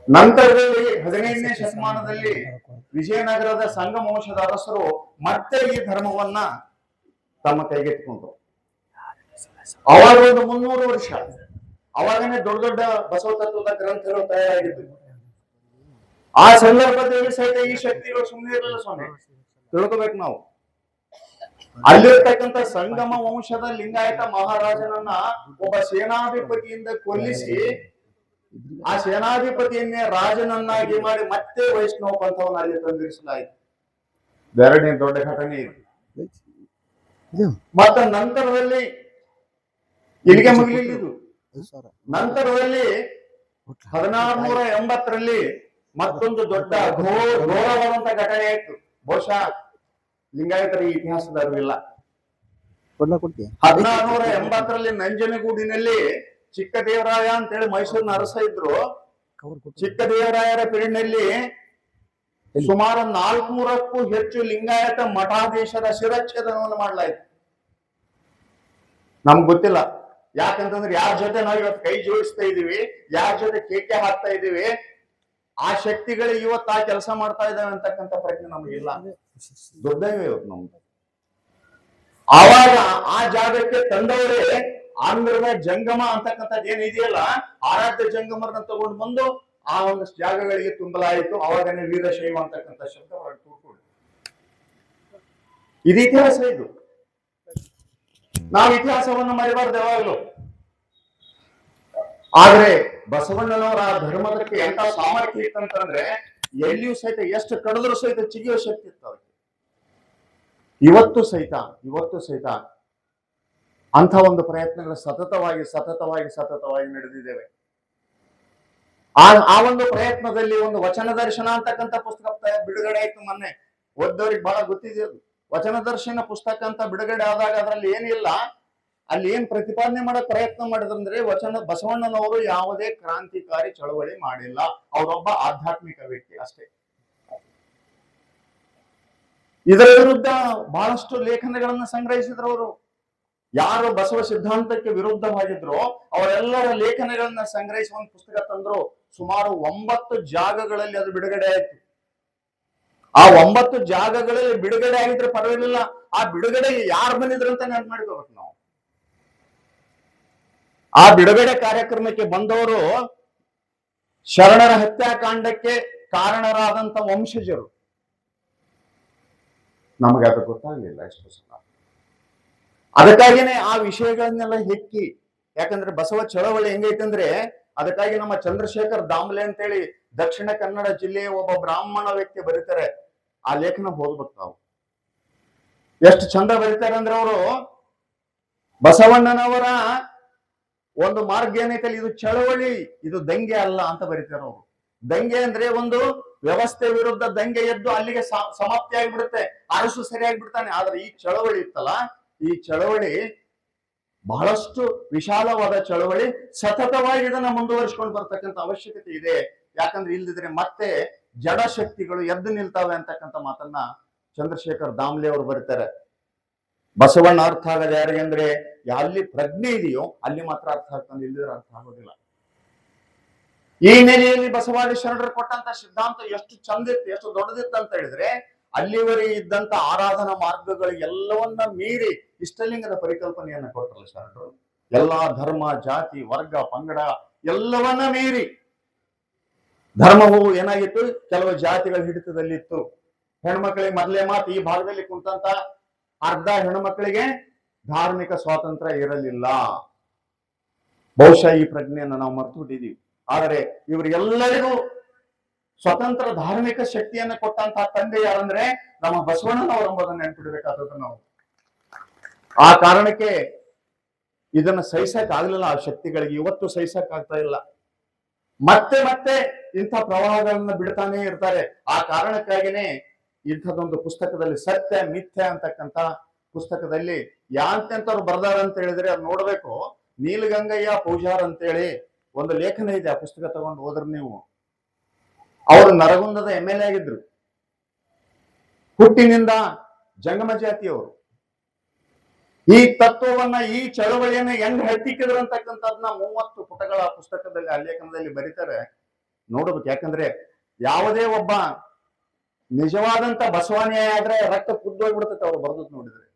ನಂತರದಲ್ಲಿ 15ನೇ ಶತಮಾನದಲ್ಲಿ ವಿಜಯನಗರದ ಸಂಗಮ ವಂಶದ ಅರಸರು ಮತ್ತೆ ಈ ಧರ್ಮವನ್ನ ತಮ್ಮ ಕೈಗೆತ್ತಿಕೊಂಡ್ರು. ಅವಾಗ ಒಂದು 300 ವರ್ಷ ಅವಾಗನೇ ದೊಡ್ಡ ದೊಡ್ಡ ಬಸವ ತತ್ವದ ಗ್ರಂಥಗಳು ತಯಾರಾಗಿದ್ದು. ಆ ಸಂದರ್ಭದಲ್ಲಿ ಸಹಿತ ಈ ಶಕ್ತಿಗಳು ಸುಮ್ಮನೆ ಇರಲಿಲ್ಲ ಸ್ವಾಮಿ, ತಿಳ್ಕೊಬೇಕು ನಾವು. ಅಲ್ಲಿರ್ತಕ್ಕಂಥ ಸಂಗಮ ವಂಶದ ಲಿಂಗಾಯತ ಮಹಾರಾಜನನ್ನ ಒಬ್ಬ ಸೇನಾಧಿಪತಿಯಿಂದ ಕೊಲ್ಲಿಸಿ ಆ ಸೇನಾಧಿಪತಿಯನ್ನೇ ರಾಜನನ್ನಾಗಿ ಮಾಡಿ ಮತ್ತೆ ವೈಷ್ಣವ ಪಂಥವನ್ನು ಅಲ್ಲಿ ತಂದಿರಿಸಲಾಯಿತು. ಎರಡನೇ ದೊಡ್ಡ ಘಟನೆ ಇದು. ಮತ್ತ ನಂತರದಲ್ಲಿ ಇಲ್ಲಿಗೆ ಮುಗಿಲಿದ್ದು. ನಂತರದಲ್ಲಿ 1680ರಲ್ಲಿ ಮತ್ತೊಂದು ದೊಡ್ಡ ಘೋರವಾದಂತ ಘಟನೆ ಆಯ್ತು. ಬಹುಶಃ ಲಿಂಗಾಯತರ ಇತಿಹಾಸದ ಅರಿವಿಲ್ಲ. 1680ರಲ್ಲಿ ನಂಜನಗೂಡಿನಲ್ಲಿ ಚಿಕ್ಕದೇವರಾಯ ಅಂತೇಳಿ ಮೈಸೂರಿನ ಅರಸ ಇದ್ರು. ಚಿಕ್ಕದೇವರಾಯರ ಪೀರಿಯಡ್ನಲ್ಲಿ ಸುಮಾರು 400ಕ್ಕೂ ಹೆಚ್ಚು ಲಿಂಗಾಯತ ಮಠಾಧೀಶರ ಶಿರಚ್ಛೇದನವನ್ನು ಮಾಡಲಾಯಿತು. ನಮ್ಗೆ ಗೊತ್ತಿಲ್ಲ, ಯಾಕಂತಂದ್ರೆ ಯಾರ ಜೊತೆ ನಾವು ಇವತ್ತು ಕೈ ಜೋಡಿಸ್ತಾ ಇದೀವಿ, ಯಾರ ಜೊತೆ ಕೇಕೆ ಹಾಕ್ತಾ ಇದೀವಿ, ಆ ಶಕ್ತಿಗಳು ಇವತ್ತು ಆ ಕೆಲಸ ಮಾಡ್ತಾ ಇದ್ದಾವೆ ಅಂತಕ್ಕಂಥ ಪ್ರಜ್ಞೆ ನಮಗಿಲ್ಲ. ದೊಡ್ಡವೇ ಇವತ್ತು ನಮ್ದು. ಆವಾಗ ಆ ಜಾಗಕ್ಕೆ ತಂದವರೇ ಆಂಧ್ರದ ಜಂಗಮ ಅಂತಕ್ಕಂಥದ್ದು ಏನಿದೆಯಲ್ಲ, ಆರಾಧ್ಯ ಜಂಗಮರನ್ನ ತಗೊಂಡು ಬಂದು ಆ ಒಂದು ಜಾಗಗಳಿಗೆ ತುಂಬಲಾಯಿತು. ಅವಾಗನೇ ವೀರಶೈವ ಅಂತಕ್ಕಂಥ ಶಬ್ದ ಹೊರಗೆ ಕೂತ್ಕೊಂಡು ಇದು ಇತಿಹಾಸ. ಇದು ನಾವು ಇತಿಹಾಸವನ್ನು ಮರಿಬಾರ್ದು ಯಾವಾಗಲೂ. ಆದ್ರೆ ಬಸವಣ್ಣನವರ ಆ ಧರ್ಮದಕ್ಕೆ ಎಂತ ಸಾಮರ್ಥ್ಯ ಇತ್ತಂತಂದ್ರೆ ಎಲ್ಲಿಯೂ ಸಹಿತ ಎಷ್ಟು ಕಡಿದ್ರು ಸಹಿತ ಚಿಗಿಯೋ ಶಕ್ತಿ ಇತ್ತು ಅದಕ್ಕೆ. ಇವತ್ತು ಸಹಿತ ಅಂಥ ಒಂದು ಪ್ರಯತ್ನಗಳು ಸತತವಾಗಿ ನಡೆದಿದ್ದೇವೆ. ಆ ಒಂದು ಪ್ರಯತ್ನದಲ್ಲಿ ಒಂದು ವಚನ ದರ್ಶನ ಅಂತಕ್ಕಂಥ ಪುಸ್ತಕ ಬಿಡುಗಡೆ ಆಯ್ತು ಮೊನ್ನೆ. ಓದ್ದವ್ರಿಗೆ ಬಹಳ ಗೊತ್ತಿದೆ ಅದು. ವಚನ ದರ್ಶನ ಪುಸ್ತಕ ಅಂತ ಬಿಡುಗಡೆ ಆದಾಗ ಅದರಲ್ಲಿ ಏನಿಲ್ಲ, ಅಲ್ಲಿ ಏನ್ ಪ್ರತಿಪಾದನೆ ಮಾಡೋ ಪ್ರಯತ್ನ ಮಾಡಿದ್ರಂದ್ರೆ ಬಸವಣ್ಣನವರು ಯಾವುದೇ ಕ್ರಾಂತಿಕಾರಿ ಚಳವಳಿ ಮಾಡಿಲ್ಲ, ಅವರೊಬ್ಬ ಆಧ್ಯಾತ್ಮಿಕ ವ್ಯಕ್ತಿ ಅಷ್ಟೇ. ಇದರ ವಿರುದ್ಧ ಬಹಳಷ್ಟು ಲೇಖನಗಳನ್ನ ಸಂಗ್ರಹಿಸಿದ್ರು ಅವರು. ಯಾರು ಬಸವ ಸಿದ್ಧಾಂತಕ್ಕೆ ವಿರುದ್ಧವಾಗಿದ್ರು ಅವರೆಲ್ಲರ ಲೇಖನಗಳನ್ನ ಸಂಗ್ರಹಿಸಿ ಒಂದು ಪುಸ್ತಕ ತಂದ್ರು. ಸುಮಾರು 9 ಜಾಗಗಳಲ್ಲಿ ಅದು ಬಿಡುಗಡೆ ಆಯ್ತು. ಆ 9 ಜಾಗಗಳಲ್ಲಿ ಬಿಡುಗಡೆ ಆಗಿದ್ರೆ ಪರವಾಗಿಲ್ಲ, ಆ ಬಿಡುಗಡೆಗೆ ಯಾರು ಬಂದಿದ್ರು ಅಂತ ನೆನಪು ಮಾಡ್ಕೋಬೇಕು ನಾವು. ಆ ಬಿಡುಗಡೆ ಕಾರ್ಯಕ್ರಮಕ್ಕೆ ಬಂದವರು ಶರಣರ ಹತ್ಯಾಕಾಂಡಕ್ಕೆ ಕಾರಣರಾದಂತ ವಂಶಜರು. ನಮಗೆ ಅದು ಗೊತ್ತಾಗ್ಲಿಲ್ಲ ಎಷ್ಟು ಸಲ. ಅದಕ್ಕಾಗಿನೇ ಆ ವಿಷಯಗಳನ್ನೆಲ್ಲ ಹೆಕ್ಕಿ, ಯಾಕಂದ್ರೆ ಬಸವ ಚಳವಳಿ ಹೆಂಗೈತಂದ್ರೆ ಅದಕ್ಕಾಗಿ ನಮ್ಮ ಚಂದ್ರಶೇಖರ್ ದಾಮ್ಲೆ ಅಂತೇಳಿ ದಕ್ಷಿಣ ಕನ್ನಡ ಜಿಲ್ಲೆಯ ಒಬ್ಬ ಬ್ರಾಹ್ಮಣ ವ್ಯಕ್ತಿ ಬರೀತಾರೆ. ಆ ಲೇಖನ ಓದ್ಬೇಕು ನಾವು. ಎಷ್ಟು ಚಂದ ಬರೀತಾರೆ ಅಂದ್ರೆ ಅವರು ಬಸವಣ್ಣನವರ ಒಂದು ಮಾರ್ಗ ಏನೈತಲ್ಲ, ಇದು ಚಳವಳಿ, ಇದು ದಂಗೆ ಅಲ್ಲ ಅಂತ ಬರೀತಾರೆ ಅವರು. ದಂಗೆ ಅಂದ್ರೆ ಒಂದು ವ್ಯವಸ್ಥೆ ವಿರುದ್ಧ ದಂಗೆ ಎದ್ದು ಅಲ್ಲಿಗೆ ಸಮಾಪ್ತಿ ಆಗಿಬಿಡುತ್ತೆ, ಅರಸು ಸರಿಯಾಗಿ ಬಿಡ್ತಾನೆ. ಆದ್ರೆ ಈ ಚಳವಳಿ ಇತ್ತಲ್ಲ, ಈ ಚಳವಳಿ ಬಹಳಷ್ಟು ವಿಶಾಲವಾದ ಚಳವಳಿ. ಸತತವಾಗಿ ಇದನ್ನ ಮುಂದುವರಿಸಿಕೊಂಡು ಬರ್ತಕ್ಕಂಥ ಅವಶ್ಯಕತೆ ಇದೆ. ಯಾಕಂದ್ರೆ ಇಲ್ದಿದ್ರೆ ಮತ್ತೆ ಜಡ ಶಕ್ತಿಗಳು ಎದ್ದು ನಿಲ್ತಾವೆ ಅಂತಕ್ಕಂಥ ಮಾತನ್ನ ಚಂದ್ರಶೇಖರ್ ದಾಮ್ಲೆ ಅವರು ಬರೀತಾರೆ. ಬಸವಣ್ಣ ಅರ್ಥ ಆಗದೆ ಯಾರಿಗೆ ಅಂದ್ರೆ ಅಲ್ಲಿ ಪ್ರಜ್ಞೆ ಇದೆಯೋ ಅಲ್ಲಿ ಮಾತ್ರ ಅರ್ಥ ಆಗ್ತಾನೆ, ಇಲ್ದಿದ್ರೆ ಅರ್ಥ ಆಗೋದಿಲ್ಲ. ಈ ನೆಲೆಯಲ್ಲಿ ಬಸವಾದಿ ಶರಣರು ಕೊಟ್ಟಂತ ಸಿದ್ಧಾಂತ ಎಷ್ಟು ಚಂದಿತ್ತು, ಎಷ್ಟು ದೊಡ್ಡದಿತ್ತು ಅಂತ ಹೇಳಿದ್ರೆ, ಅಲ್ಲಿವರೆಗೆ ಇದ್ದಂತ ಆರಾಧನಾ ಮಾರ್ಗಗಳು ಎಲ್ಲವನ್ನ ಮೀರಿ ಇಷ್ಟಲಿಂಗದ ಪರಿಕಲ್ಪನೆಯನ್ನ ಕೊಟ್ಟರಲ್ಲ ಶರಣರು. ಎಲ್ಲಾ ಧರ್ಮ, ಜಾತಿ, ವರ್ಗ, ಪಂಗಡ ಎಲ್ಲವನ್ನ ಮೀರಿ ಧರ್ಮವು ಏನಾಗಿತ್ತು, ಕೆಲವು ಜಾತಿಗಳ ಹಿಡಿತದಲ್ಲಿತ್ತು. ಹೆಣ್ಮಕ್ಳಿಗೆ ಮೊದಲೇ ಮಾತು, ಈ ಭಾಗದಲ್ಲಿ ಕುಂತಂತ ಅರ್ಧ ಹೆಣ್ಮಕ್ಳಿಗೆ ಧಾರ್ಮಿಕ ಸ್ವಾತಂತ್ರ್ಯ ಇರಲಿಲ್ಲ. ಬಹುಶಃ ಈ ಪ್ರಜ್ಞೆಯನ್ನು ನಾವು ಮರ್ತು ಬಿಟ್ಟಿದ್ದೀವಿ. ಆದರೆ ಇವರಿಗೆಲ್ಲರಿಗೂ ಸ್ವತಂತ್ರ ಧಾರ್ಮಿಕ ಶಕ್ತಿಯನ್ನು ಕೊಟ್ಟಂತಹ ತಂದೆ ಯಾರಂದ್ರೆ ನಮ್ಮ ಬಸವಣ್ಣನವರು ಎಂಬುದನ್ನು ನೆನ್ಪಿಡ್ಬೇಕಾದದ್ದು ನಾವು. ಆ ಕಾರಣಕ್ಕೆ ಇದನ್ನ ಸಹಿಸಕ್ ಆಗ್ಲಿಲ್ಲ ಆ ಶಕ್ತಿಗಳಿಗೆ, ಇವತ್ತು ಸಹಿಸಕ್ ಆಗ್ತಾ ಇಲ್ಲ. ಮತ್ತೆ ಮತ್ತೆ ಇಂಥ ಪ್ರವಾಹಗಳನ್ನ ಬಿಡ್ತಾನೆ ಇರ್ತಾರೆ. ಆ ಕಾರಣಕ್ಕಾಗಿನೇ ಇಂಥದ್ದೊಂದು ಪುಸ್ತಕದಲ್ಲಿ ಸತ್ಯ ಮಿಥ್ಯ ಅಂತಕ್ಕಂಥ ಪುಸ್ತಕದಲ್ಲಿ ಯಾಂತೆಂತವ್ರು ಬರ್ದಾರ ಅಂತ ಹೇಳಿದ್ರೆ ಅದು ನೋಡ್ಬೇಕು. ನೀಲಗಂಗಯ್ಯ ಪೂಜಾರ್ ಅಂತೇಳಿ ಒಂದು ಲೇಖನ ಇದೆ, ಆ ಪುಸ್ತಕ ತಗೊಂಡು ಹೋದ್ರೆ ನೀವು. ಅವರು ನರಗುಂದದ MLA ಆಗಿದ್ರು, ಹುಟ್ಟಿನಿಂದ ಜಂಗಮ ಜಾತಿಯವರು. ಈ ತತ್ವವನ್ನ, ಈ ಚಳವಳಿಯನ್ನ ಹೆಂಗ್ ಹತ್ತಿಕ್ಕಿದ್ರು ಅಂತಕ್ಕಂಥದ್ನ 30 ಪುಟಗಳ ಪುಸ್ತಕದಲ್ಲಿ, ಆ ಲೇಖನದಲ್ಲಿ ಬರೀತಾರೆ. ನೋಡ್ಬೇಕು, ಯಾಕಂದ್ರೆ ಯಾವುದೇ ಒಬ್ಬ ನಿಜವಾದಂತ ಬಸವಾನ್ಯಾಯ ಆದ್ರೆ ರಕ್ತ ಕುದ್ದೋಗ್ಬಿಡ್ತೈತೆ ಅವ್ರು ಬರ್ದದ್ ನೋಡಿದ್ರೆ.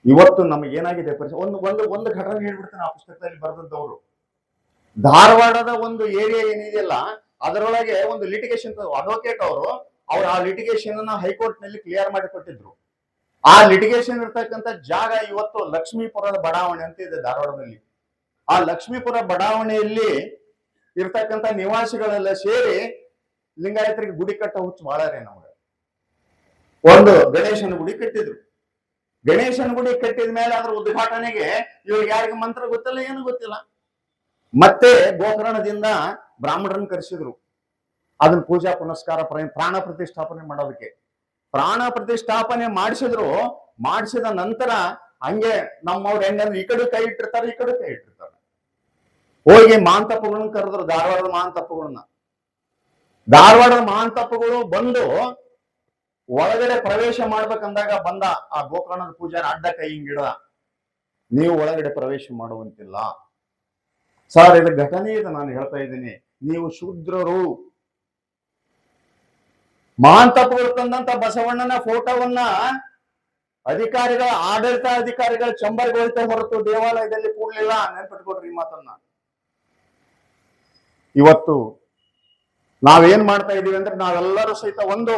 ಇವತ್ತು ನಮಗೇನಾಗಿದೆ ಒಂದು ಒಂದು ಒಂದು ಘಟನೆ ಹೇಳ್ಬಿಡ್ತೇನೆ ಆ ಪುಸ್ತಕದಲ್ಲಿ ಬರೆದದ್ದವರು. ಧಾರವಾಡದ ಒಂದು ಏರಿಯಾ ಏನಿದೆಯಲ್ಲ ಅದರೊಳಗೆ ಒಂದು ಲಿಟಿಗೇಷನ್ ಅಡ್ವೊಕೇಟ್ ಅವರು ಆ ಲಿಟಿಗೇಷನ್ ಅನ್ನ ಹೈಕೋರ್ಟ್ ನಲ್ಲಿ ಕ್ಲಿಯರ್ ಮಾಡಿ ಕೊಟ್ಟಿದ್ರು. ಆ ಲಿಟಿಗೇಷನ್ ಇರ್ತಕ್ಕಂಥ ಜಾಗ ಇವತ್ತು ಲಕ್ಷ್ಮೀಪುರದ ಬಡಾವಣೆ ಅಂತ ಇದೆ ಧಾರವಾಡದಲ್ಲಿ. ಆ ಲಕ್ಷ್ಮೀಪುರ ಬಡಾವಣೆಯಲ್ಲಿ ಇರ್ತಕ್ಕಂಥ ನಿವಾಸಿಗಳೆಲ್ಲ ಸೇರಿ ಲಿಂಗಾಯತರಿಗೆ ಗುಡಿ ಕಟ್ಟ ಹುಚ್ಚು ಬಾಳಾರೆ ನಮಗೆ. ಒಂದು ಗಣೇಶನ ಗುಡಿ ಕಟ್ಟಿದ್ರು. ಗಣೇಶನ ಗುಡಿ ಕಟ್ಟಿದ ಮೇಲೆ ಅದ್ರ ಉದ್ಘಾಟನೆಗೆ ಇವ್ರಿಗೆ ಯಾರಿಗೆ ಮಂತ್ರ ಗೊತ್ತಿಲ್ಲ, ಏನು ಗೊತ್ತಿಲ್ಲ. ಮತ್ತೆ ಗೋಕರ್ಣದಿಂದ ಬ್ರಾಹ್ಮಣರನ್ನು ಕರೆಸಿದ್ರು. ಅದನ್ನ ಪೂಜಾ ಪುನಸ್ಕಾರ ಪ್ರಾಣ ಪ್ರತಿಷ್ಠಾಪನೆ ಮಾಡೋದಕ್ಕೆ ಪ್ರಾಣ ಪ್ರತಿಷ್ಠಾಪನೆ ಮಾಡಿಸಿದ್ರು. ಮಾಡಿಸಿದ ನಂತರ ಹಂಗೆ ನಮ್ಮವ್ರು ಹೆಂಗಂದ್ರೆ ಈ ಕಡೆ ಕೈ ಇಟ್ಟಿರ್ತಾರೆ, ಈ ಕಡೆ ಕೈ ಇಟ್ಟಿರ್ತಾರೆ. ಹೋಗಿ ಮಾಂತಪ್ಪಗಳನ್ನ ಕರೆದ್ರು, ಧಾರವಾಡದ ಮಾಂತಪ್ಪಗಳನ್ನ. ಧಾರವಾಡದ ಮಾಂತಪ್ಪಗಳು ಬಂದು ಒಳಗಡೆ ಪ್ರವೇಶ ಮಾಡ್ಬೇಕಂದಾಗ ಬಂದ ಆ ಗೋಕರ್ಣದ ಪೂಜಾರಿ ಅಡ್ಡ ಕೈ ಹಿಂಗಿಡ, ನೀವು ಒಳಗಡೆ ಪ್ರವೇಶ ಮಾಡುವಂತಿಲ್ಲ ಸರ್. ಇದು ಘಟನೆ ಇದೆ, ನಾನು ಹೇಳ್ತಾ ಇದ್ದೀನಿ. ನೀವು ಶೂದ್ರರು. ಮಹಾಂತಪ್ಪಗಳು ತಂದಂತ ಬಸವಣ್ಣನ ಫೋಟೋವನ್ನ ಅಧಿಕಾರಿಗಳ ಆಡಳಿತ ಅಧಿಕಾರಿಗಳ ಚಂಬರ್ಗೊಳಿತ ಹೊರತು ದೇವಾಲಯದಲ್ಲಿ ಕೂಡ್ಲಿಲ್ಲ. ನೆನ್ಪಿಟ್ಕೊಡ್ರಿ ಈ ಮಾತನ್ನ. ಇವತ್ತು ನಾವೇನ್ ಮಾಡ್ತಾ ಇದೀವಿ ಅಂದ್ರೆ ನಾವೆಲ್ಲರೂ ಸಹಿತ ಒಂದು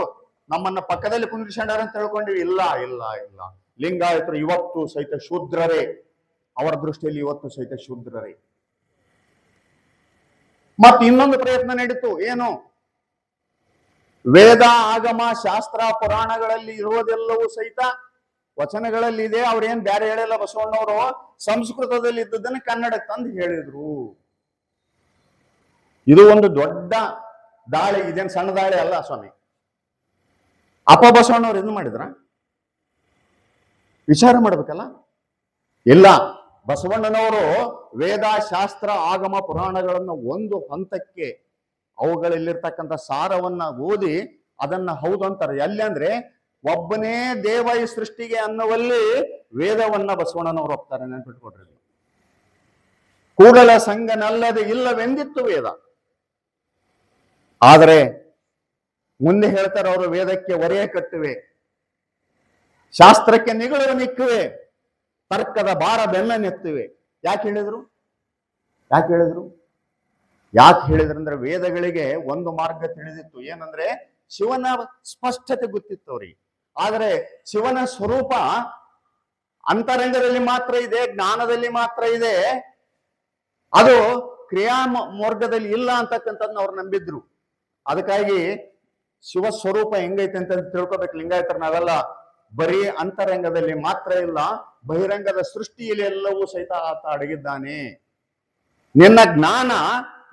ನಮ್ಮನ್ನ ಪಕ್ಕದಲ್ಲಿ ಕುಂದಿರ್ಸ್ಕೊಂಡಾರ ಅಂತ ತಿಳ್ಕೊಂಡಿವಿ. ಇಲ್ಲ ಇಲ್ಲ ಇಲ್ಲ, ಲಿಂಗಾಯತರು ಇವತ್ತು ಸಹಿತ ಶೂದ್ರರೇ. ಅವರ ದೃಷ್ಟಿಯಲ್ಲಿ ಇವತ್ತು ಸಹಿತ ಶೂದ್ರರೇ. ಮತ್ ಇನ್ನೊಂದು ಪ್ರಯತ್ನ ನಡೀತು. ಏನು? ವೇದ ಆಗಮ ಶಾಸ್ತ್ರ ಪುರಾಣಗಳಲ್ಲಿ ಇರುವುದೆಲ್ಲವೂ ಸಹಿತ ವಚನಗಳಲ್ಲಿ ಇದೆ. ಅವ್ರೇನ್ ಬ್ಯಾರೆ ಹೇಳಿಲ್ಲ ಬಸವಣ್ಣವರು. ಸಂಸ್ಕೃತದಲ್ಲಿ ಇದ್ದದನ್ನ ಕನ್ನಡಕ್ಕೆ ತಂದು ಹೇಳಿದ್ರು. ಇದು ಒಂದು ದೊಡ್ಡ ದಾಳಿ. ಇದೇನು ಸಣ್ಣ ದಾಳಿ ಅಲ್ಲ ಸ್ವಾಮಿ. ಅಪ್ಪ ಬಸವಣ್ಣವ್ರು ಏನು ಮಾಡಿದ್ರ? ವಿಚಾರ ಮಾಡ್ಬೇಕಲ್ಲ. ಇಲ್ಲ, ಬಸವಣ್ಣನವರು ವೇದ ಶಾಸ್ತ್ರ ಆಗಮ ಪುರಾಣಗಳನ್ನು ಒಂದು ಹಂತಕ್ಕೆ ಅವುಗಳಲ್ಲಿರ್ತಕ್ಕಂಥ ಸಾರವನ್ನ ಓದಿ ಅದನ್ನ ಹೌದು ಅಂತಾರೆ. ಎಲ್ಲಿ ಅಂದ್ರೆ ಒಬ್ಬನೇ ದೇವ ಈ ಸೃಷ್ಟಿಗೆ ಅನ್ನುವಲ್ಲಿ ವೇದವನ್ನ ಬಸವಣ್ಣನವರು ಒಪ್ತಾರೆ. ನೆನ್ಪಿಟ್ಕೊಡ್ರಿ. ಕೂಡಲ ಸಂಗನಲ್ಲದೆ ಇಲ್ಲವೆಂದಿತ್ತು ವೇದ. ಆದರೆ ಮುಂದೆ ಹೇಳ್ತಾರೆ ಅವರು, ವೇದಕ್ಕೆ ಒರೆಯ ಕಟ್ಟುವೆ, ಶಾಸ್ತ್ರಕ್ಕೆ ನಿಗಳು ನಿಕ್ಕುವೆ, ತರ್ಕದ ಭಾರ ಬೆನ್ನ ನೆತ್ತುವೆ. ಯಾಕೆ ಹೇಳಿದ್ರು? ಯಾಕೆ ಹೇಳಿದ್ರು? ಯಾಕೆ ಹೇಳಿದ್ರಂದ್ರೆ ವೇದಗಳಿಗೆ ಒಂದು ಮಾರ್ಗ ತಿಳಿದಿತ್ತು. ಏನಂದ್ರೆ ಶಿವನ ಸ್ಪಷ್ಟತೆ ಗೊತ್ತಿತ್ತು ಅವ್ರಿಗೆ. ಆದರೆ ಶಿವನ ಸ್ವರೂಪ ಅಂತರಂಗದಲ್ಲಿ ಮಾತ್ರ ಇದೆ, ಜ್ಞಾನದಲ್ಲಿ ಮಾತ್ರ ಇದೆ, ಅದು ಕ್ರಿಯಾ ಮಾರ್ಗದಲ್ಲಿ ಇಲ್ಲ ಅಂತಕ್ಕಂಥದ್ದನ್ನ ಅವ್ರು ನಂಬಿದ್ರು. ಅದಕ್ಕಾಗಿ ಶಿವ ಸ್ವರೂಪ ಹೆಂಗೈತೆ ಅಂತ ತಿಳ್ಕೊಬೇಕು ಲಿಂಗಾಯತರು ನಾವೆಲ್ಲ. ಬರೀ ಅಂತರಂಗದಲ್ಲಿ ಮಾತ್ರ ಇಲ್ಲ, ಬಹಿರಂಗದ ಸೃಷ್ಟಿಯಲ್ಲಿ ಎಲ್ಲವೂ ಸಹಿತ ಆತ ಅಡಗಿದ್ದಾನೆ. ನಿನ್ನ ಜ್ಞಾನ